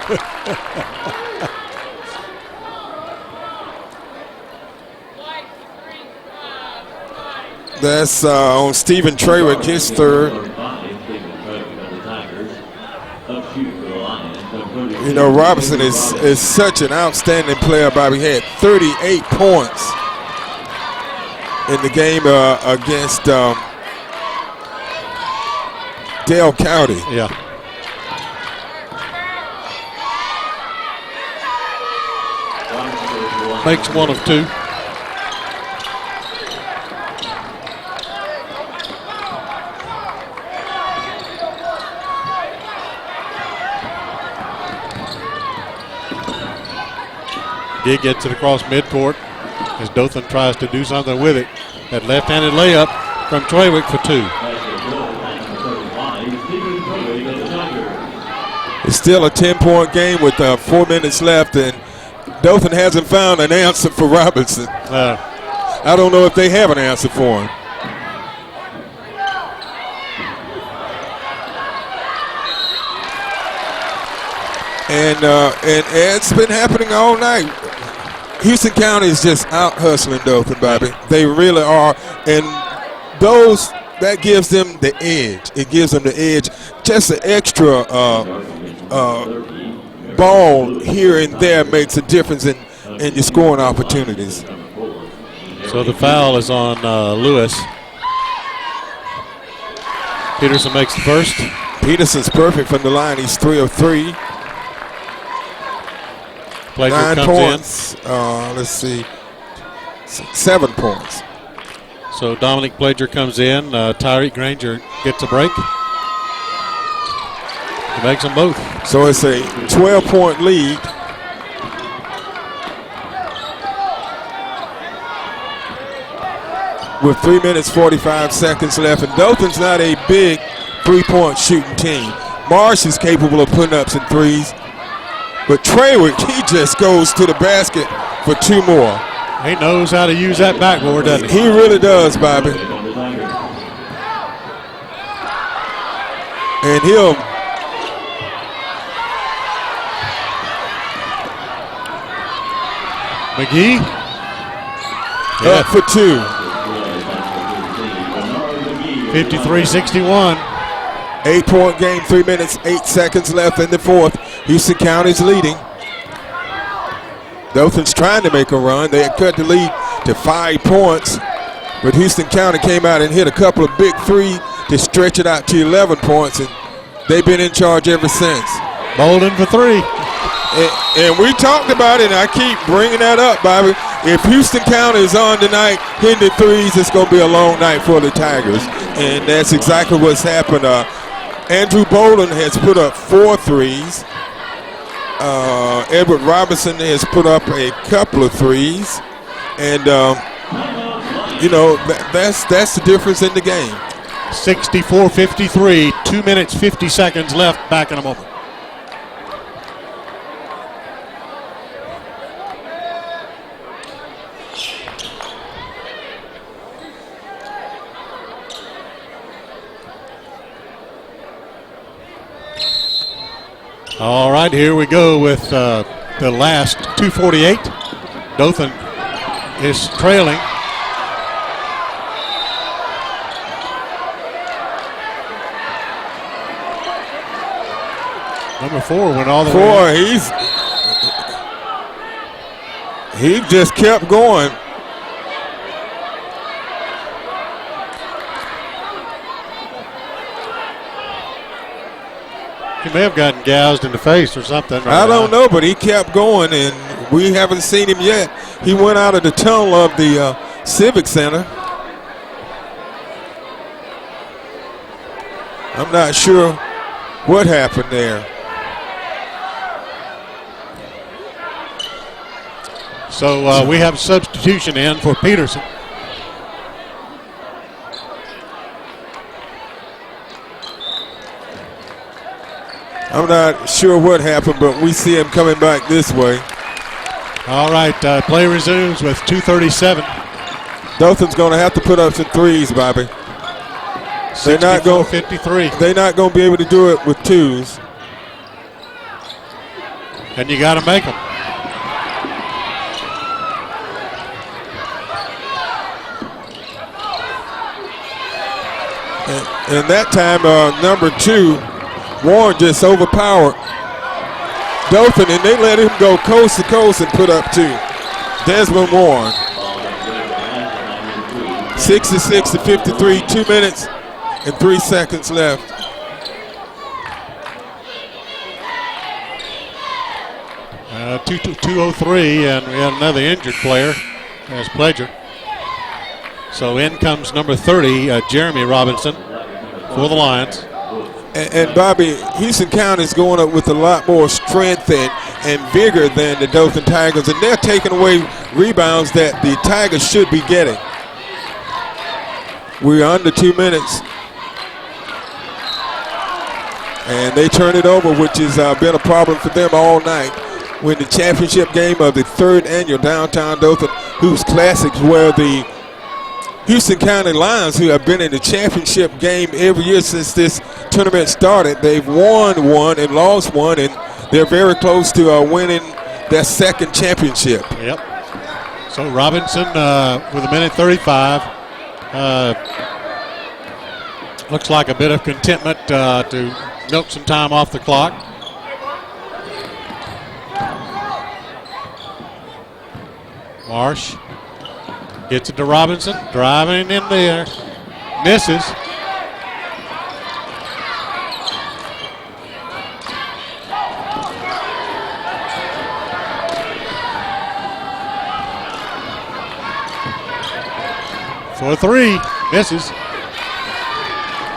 That's on Stephen Trewick, his third. Robinson is such an outstanding player, Bobby. He had 38 points in the game against Dale County. Yeah. makes one of two. Gig gets it across midcourt as Dothan tries to do something with it. That left-handed layup from Trawick for two. It's still a 10-point game with 4 minutes left, and Dothan hasn't found an answer for Robinson. I don't know if they have an answer for him. And it's been happening all night. Houston County is just out hustling Dothan, Bobby. They really are. And that gives them the edge. It gives them the edge. Just an extra ball here and there makes a difference in your scoring opportunities. So the foul is on Lewis. Peterson makes the first. Peterson's perfect from the line. He's 3 of 3. Plager 9 comes points. Let's see. 7 points. So Dominic Plager comes in. Tyreek Granger gets a break. He makes them both. So it's a 12-point lead. With 3 minutes, 45 seconds left. And Dothan's not a big three-point shooting team. Marsh is capable of putting up some threes. But Trawick, he just goes to the basket for 2 more. He knows how to use that backboard, doesn't he? He really does, Bobby. And he'll McGee up for 2. 53-61. 8-point game, 3 minutes, 8 seconds left in the fourth. Houston County's leading. Dothan's trying to make a run. They had cut the lead to 5 points, but Houston County came out and hit a couple of big threes to stretch it out to 11 points, and they've been in charge ever since. Bolden for 3. And we talked about it, and I keep bringing that up, Bobby. If Houston County is on tonight hitting the threes, it's going to be a long night for the Tigers, and that's exactly what's happened. Andrew Bolden has put up 4 threes. Edward Robinson has put up a couple of threes, and that's the difference in the game. 64-53, 2 minutes 50 seconds left. Back in a moment. All right, here we go with the last 2:48. Dothan is trailing. Number 4 went all the way. He just kept going. He may have gotten gouged in the face or something. I don't know, but he kept going, and we haven't seen him yet. He went out of the tunnel of the Civic Center. I'm not sure what happened there. So we have substitution in for Peterson. I'm not sure what happened, but we see him coming back this way. All right, play resumes with 2:37. Dothan's going to have to put up some threes, Bobby. They're not going 53. They're not going to be able to do it with 2s. And you got to make them. And that time, number 2, Warren just overpowered Dothan, and they let him go coast to coast and put up 2. Desmond Warren. 66-53, 2 minutes and 3 seconds left. 2:03, and we had another injured player as Pledger. So in comes number 30, Jeremy Robinson, for the Lions. And Bobby, Houston County is going up with a lot more strength and vigor than the Dothan Tigers, and they're taking away rebounds that the Tigers should be getting. We're under 2 minutes. And they turn it over, which has been a problem for them all night. When the championship game of the 3rd annual Downtown Dothan Hoops Classics, where the Houston County Lions, who have been in the championship game every year since this tournament started, they've won one and lost one, and they're very close to winning their 2nd championship. Yep. So Robinson with 1:35. Looks like a bit of contentment to milk some time off the clock. Marsh gets it to Robinson, driving in there, misses. For 3, misses.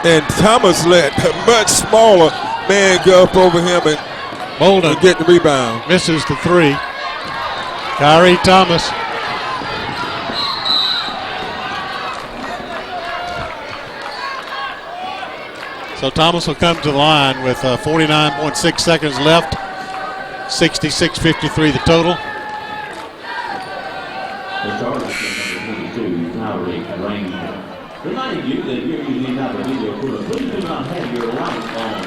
And Thomas let a much smaller man go up over him and Bolden get the rebound. Misses the 3. Kyrie Thomas. So Thomas will come to the line with 49.6 seconds left. 66-53 the total. The Chargers number 22, Lowry Ranger. Reminding you that you're using another video equipment. Please do not have your light on.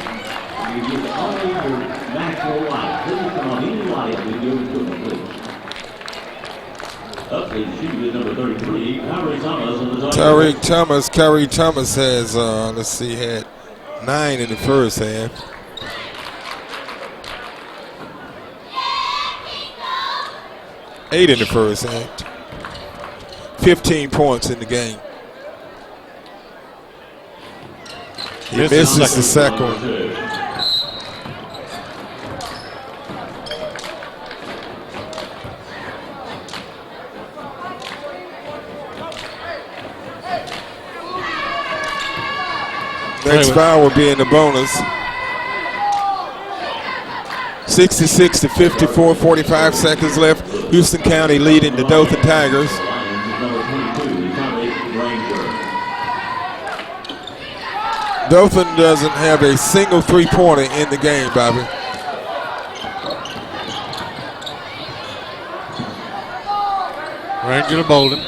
You use only your natural light. Please come on any light with your equipment, please. Up the shoot is number 33, Kyrie Thomas. Kyrie Thomas has, had 9 in the first half. Eight in the first half. 15 points in the game. He misses the second one. Next foul will be in the bonus. 66-54, 45 seconds left. Houston County leading the Dothan Tigers. Dothan doesn't have a single three-pointer in the game, Bobby. Ranger to Bolden.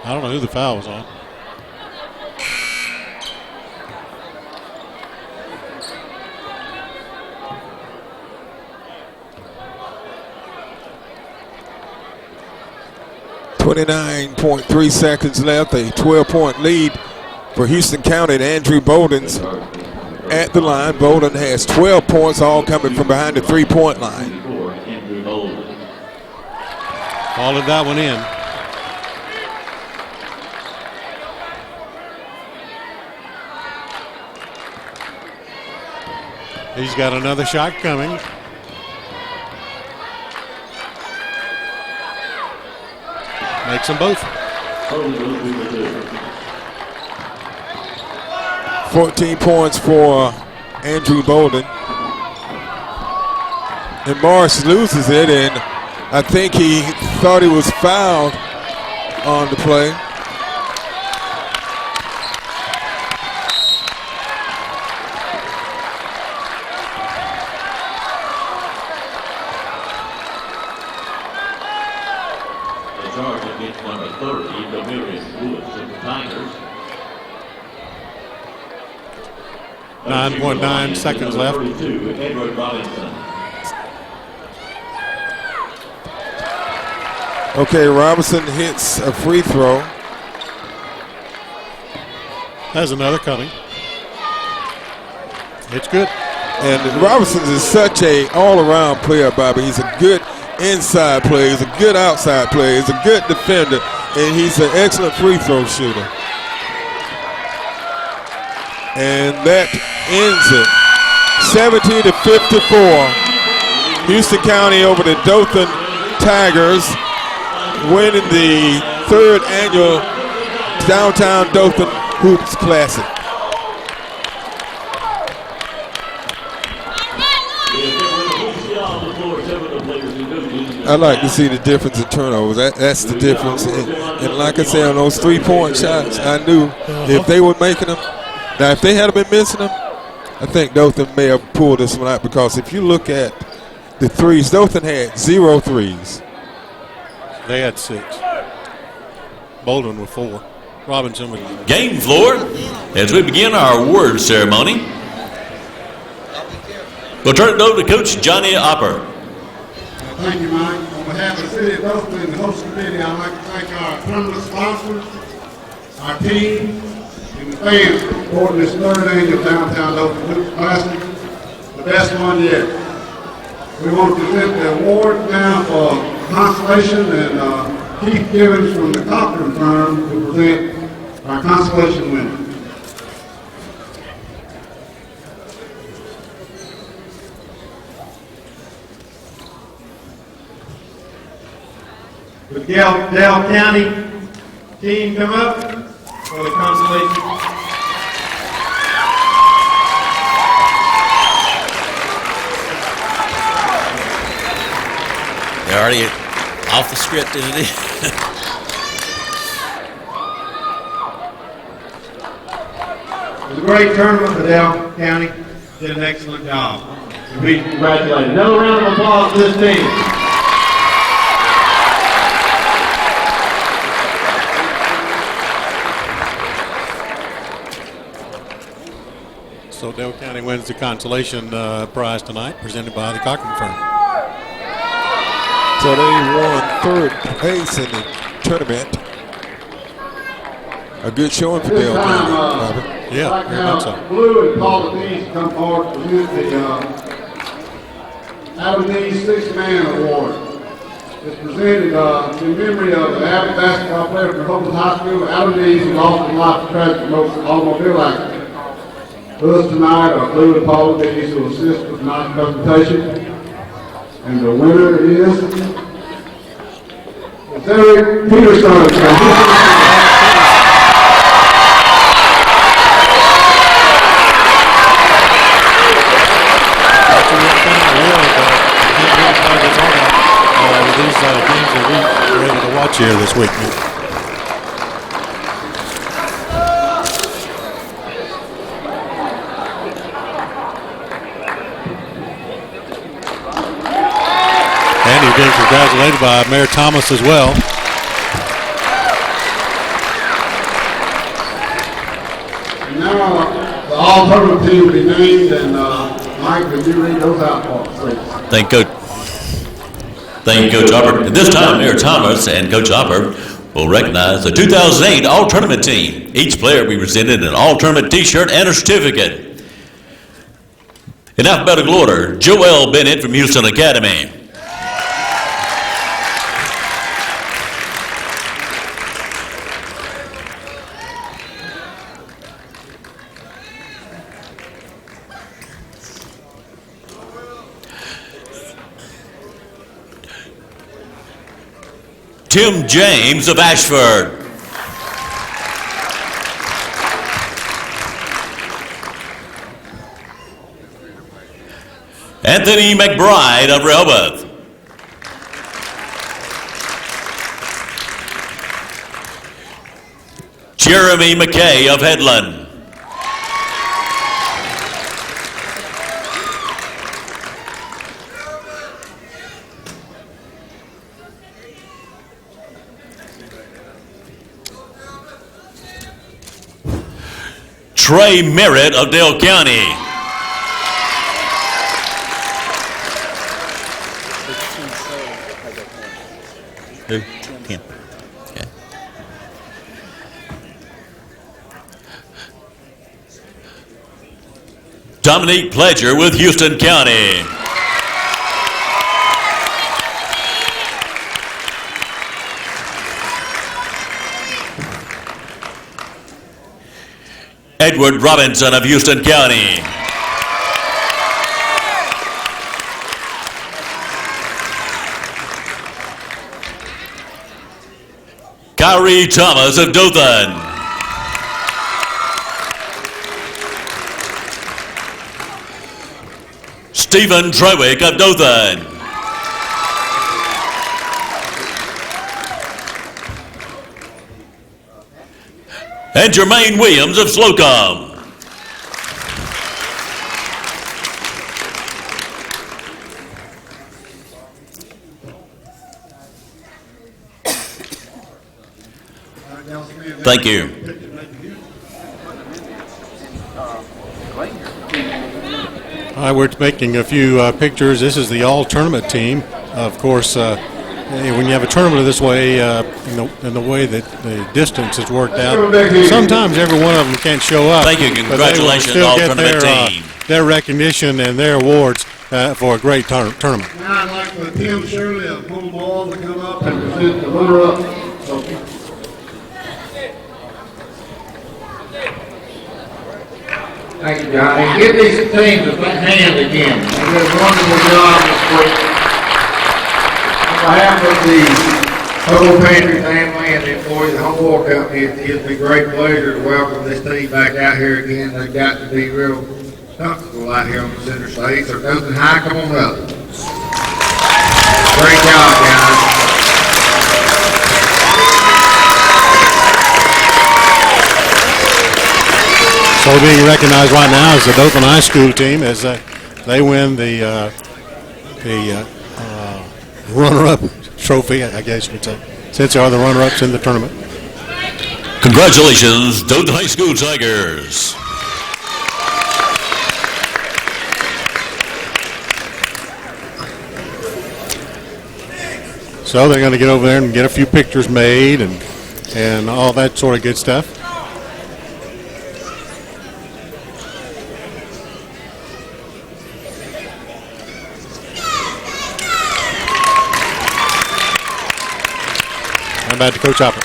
I don't know who the foul was on. .3 seconds left, a 12-point lead for Houston County, and Andrew Bolden's at the line. Bolden has 12 points, all coming from behind the three-point line. Followed that one in. He's got another shot coming. Makes them both. 14 points for Andrew Bolden. And Morris loses it, and I think he thought he was fouled on the play. The charge against number 30, Demarius Lewis of the Tigers. 9.9 seconds left. 32, Edward Robinson. Okay, Robinson hits a free throw. Has another coming. It's good. And Robinson is such a all-around player, Bobby. He's a good inside player. He's a good outside player. He's a good defender, and he's an excellent free throw shooter. And that ends it. 70-54. Houston County over the Dothan Tigers, winning the 3rd annual Downtown Dothan Hoops Classic. I like to see the difference in turnovers. That's the difference. And like I said, on those 3-point shots, I knew if they were making them, now if they had been missing them, I think Dothan may have pulled this one out, because if you look at the threes, Dothan had 0 threes. They had 6. Baldwin with 4. Robinson with Game floor as we begin our award ceremony. We'll turn it over to Coach Johnny Opper. Thank you, Mike. On behalf of the City of Dothan and the host committee, I'd like to thank our tournament sponsors, our team, and the fans for supporting this 3rd annual Downtown Dothan Hoops Classic, the best one yet. We want to present the award now for consolation, and Keith Givens from the Cochran firm to present our consolation winner. Would Dale County team come up for the consolation? They're already off the script, isn't it? It was a great tournament for Dale County. Did an excellent job. We congratulate. Another round of applause for this team. So Dale County wins the consolation prize tonight, presented by the Cochran firm. So they won 3rd place in the tournament. A good showing for Dale County, Robert. Yeah, very much so. Blue and Paul Dees come forward to present the Avenue 6-Man Award. It's presented in memory of an avid basketball player from Hope High School, Avenue, who lost his life in tragic automobile accident. With us tonight are Blue and Paul Dees, who assist with tonight's presentation. And the winner is Eric Peterson. These games that we were able to watch here this week. And he's being congratulated by Mayor Thomas as well. And now the all-tournament team will be named, and Mike, would you read those out for us, please? Thank you, Coach Hopper. At this time, Mayor Thomas and Coach Hopper will recognize the 2008 All-Tournament team. Each player will be presented an All-Tournament T-shirt and a certificate. In alphabetical order, Joel Bennett from Houston Academy. Tim James of Ashford. Anthony McBride of Rehoboth. Jeremy McKay of Headland. Trey Merritt of Dale County. Who? Him. Okay. Dominique Pledger with Houston County. Edward Robinson of Houston County. Kyrie Thomas of Dothan. Stephen Trewick of Dothan. And Jermaine Williams of Slocum. Thank you. All right, we're making a few pictures. This is the all-tournament team. Of course, when you have a tournament this way, in the way that the distance is worked out, sometimes every one of them can't show up. Thank you. Congratulations, all-tournament team. Their recognition and their awards for a great tournament. Now I'd like for Tim Shirley of Home Ball to come up and present the runner-up. Thank you, John. And give these teams a hand again. They did a wonderful job this week. On behalf of the Hobo Pantry family and the employees of the Home Oil Company, it gives me great pleasure to welcome this team back out here again. They've got to be real comfortable out here on the center stage. So Dothan High, come on up. Great job, guys. So being recognized right now is the Dothan High School team as they win the runner-up trophy, I guess you could say, since they are the runner-ups in the tournament. Congratulations, Dothan High School Tigers. So they're going to get over there and get a few pictures made and all that sort of good stuff. Back to Coach Hopper.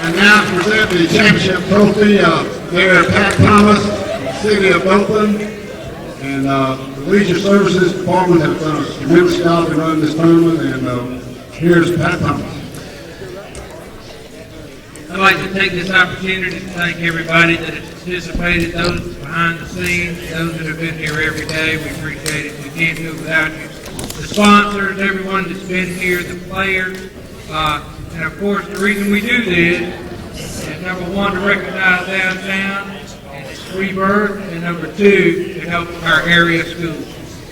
And now to present the championship trophy, Mayor Pat Thomas, City of Dothan, and the Leisure Services Department have done a tremendous job in running this tournament, and here's Pat Thomas. I'd like to take this opportunity to thank everybody that has participated, those behind the scenes, those that have been here every day. We appreciate it. We can't do it without you. The sponsors, everyone that's been here, the players, and of course, the reason we do this is number one, to recognize downtown and its rebirth, and number two, to help our area schools.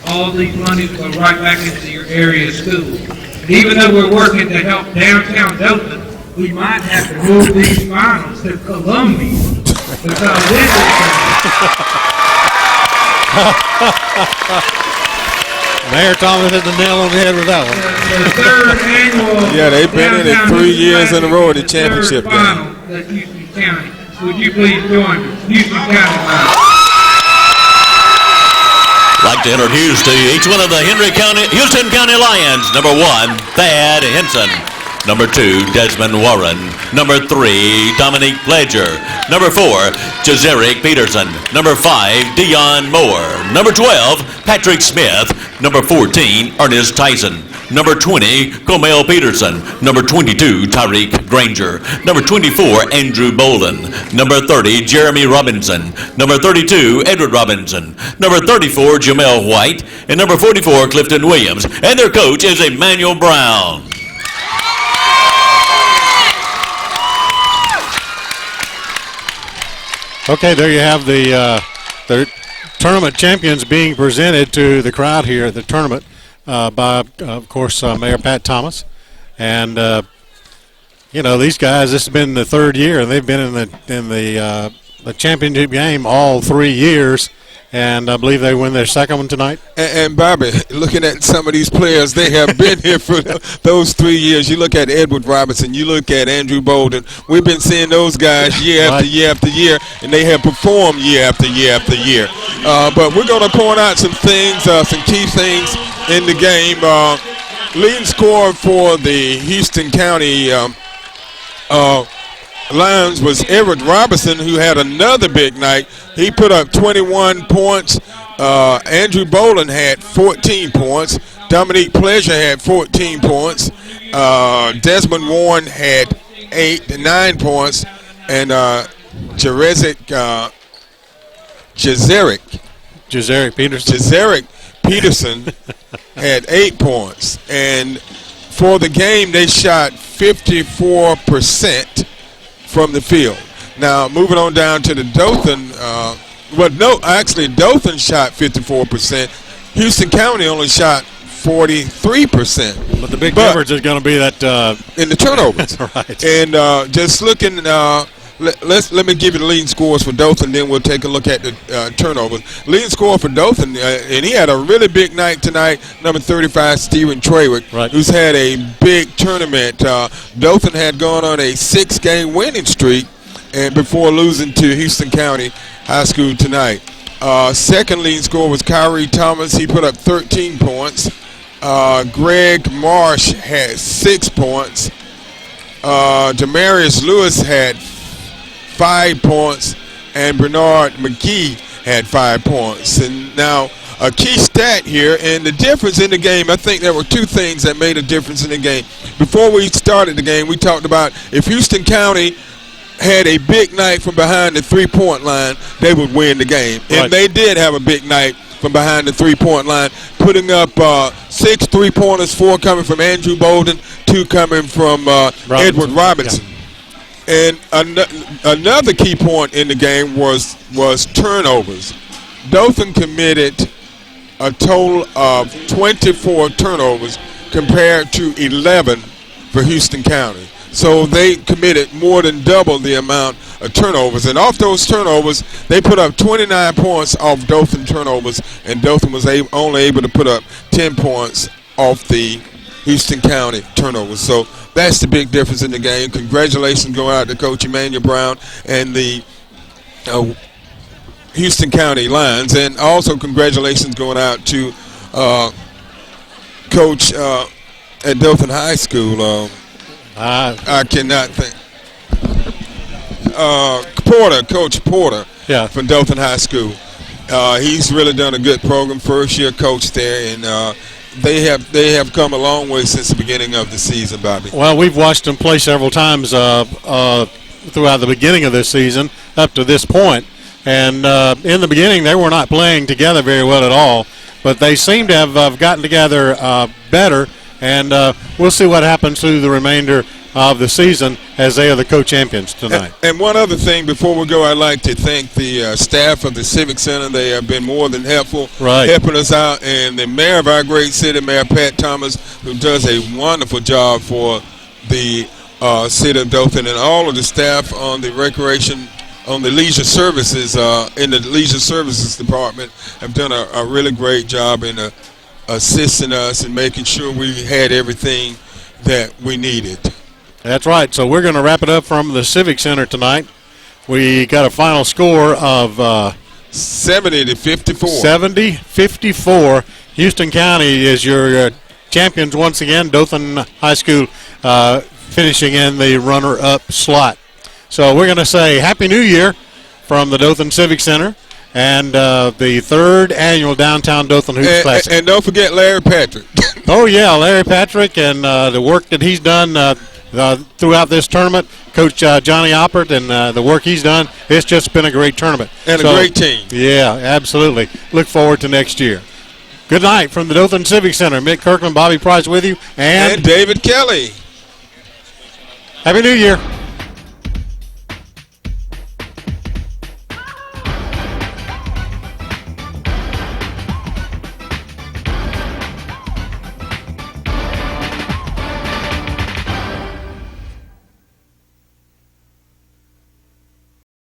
All these monies go right back into your area schools. And even though we're working to help downtown Dothan, we might have to move these finals to Columbia because this is Mayor Thomas hit the nail on the head with that one. the third annual. Yeah, they've been in it 3 years in a row at the championship game. That's Houston County. Would you please join me? Houston County final. I'd like to introduce to you each one of the Houston County Lions. Number 1, Thad Henson. Number 2, Desmond Warren. Number 3, Dominique Pledger. Number 4, Jazeric Peterson. Number 5, Dion Moore. Number 12, Patrick Smith. Number 14, Ernest Tyson. Number 20, Comel Peterson. Number 22, Tyreek Granger. Number 24, Andrew Bolden. Number 30, Jeremy Robinson. Number 32, Edward Robinson. Number 34, Jamel White. And number 44, Clifton Williams. And their coach is Emmanuel Brown. Okay, there you have the tournament champions being presented to the crowd here at the tournament by, of course, Mayor Pat Thomas. And these guys, this has been the third year, and they've been in the championship game all 3 years. And I believe they win their second one tonight. And Bobby, looking at some of these players, they have been here for those 3 years. You look at Edward Robinson, you look at Andrew Bolden. We've been seeing those guys year after year after year, and they have performed year after year after year. But we're going to point out some things, some key things in the game. Leading scorer for the Houston County Lions was Everett Robertson, who had another big night. He put up 21 points. Andrew Boland had 14 points. Dominique Pleasure had 14 points. Desmond Warren had 9 points. And Jazeric Peterson had 8 points. And for the game, they shot 54% from the field. Now, moving on down to the Dothan, Dothan shot 54%. Houston County only shot 43%. But the big difference is going to be that in the turnovers. Right. And just looking, let me give you the leading scores for Dothan, then we'll take a look at the turnovers. Leading score for Dothan, and he had a really big night tonight, number 35, Stephen Trawick, right, who's had a big tournament. Dothan had gone on a 6-game winning streak and before losing to Houston County High School tonight. Second leading score was Kyrie Thomas. He put up 13 points. Greg Marsh had 6 points. Demarius Lewis had 5 points, and Bernard McGee had 5 points. And now a key stat here, and the difference in the game, I think there were 2 things that made a difference in the game. Before we started the game, we talked about if Houston County had a big night from behind the 3-point line, they would win the game. Right. And they did have a big night from behind the 3-point line, putting up 6 3-pointers, 4 coming from Andrew Bolden, 2 coming from Edward Robinson. Yeah. And another key point in the game was turnovers. Dothan committed a total of 24 turnovers compared to 11 for Houston County. So they committed more than double the amount of turnovers. And off those turnovers, they put up 29 points off Dothan turnovers, and Dothan was only able to put up 10 points off the Houston County turnovers. So that's the big difference in the game. Congratulations go out to Coach Emmanuel Brown and the Houston County Lions, and also congratulations going out to Coach at Dothan High School. I cannot think. Coach Porter, yeah, from Dothan High School. He's really done a good program. First-year coach there, and they have come a long way since the beginning of the season, Bobby. Well, we've watched them play several times throughout the beginning of this season up to this point. And in the beginning, they were not playing together very well at all. But they seem to have gotten together better. And we'll see what happens through the remainder of the season as they are the co-champions tonight. And one other thing before we go, I'd like to thank the staff of the Civic Center. They have been more than helpful, helping us out. And the mayor of our great city, Mayor Pat Thomas, who does a wonderful job for the city of Dothan, and all of the staff on the leisure services, in the leisure services department, have done a really great job in assisting us and making sure we had everything that we needed. That's right. So we're going to wrap it up from the Civic Center tonight. We got a final score of 70-54. 70-54. Houston County is your champions once again. Dothan High School finishing in the runner-up slot. So we're going to say Happy New Year from the Dothan Civic Center and the 3rd annual Downtown Dothan Hoops Classic. And don't forget Larry Patrick. Oh, yeah, Larry Patrick and the work that he's done throughout this tournament. Coach Johnny Oppert and the work he's done. It's just been a great tournament. And a great team. Yeah, absolutely. Look forward to next year. Good night from the Dothan Civic Center. Mick Kirkland, Bobby Price with you. And David Kelly. Happy New Year.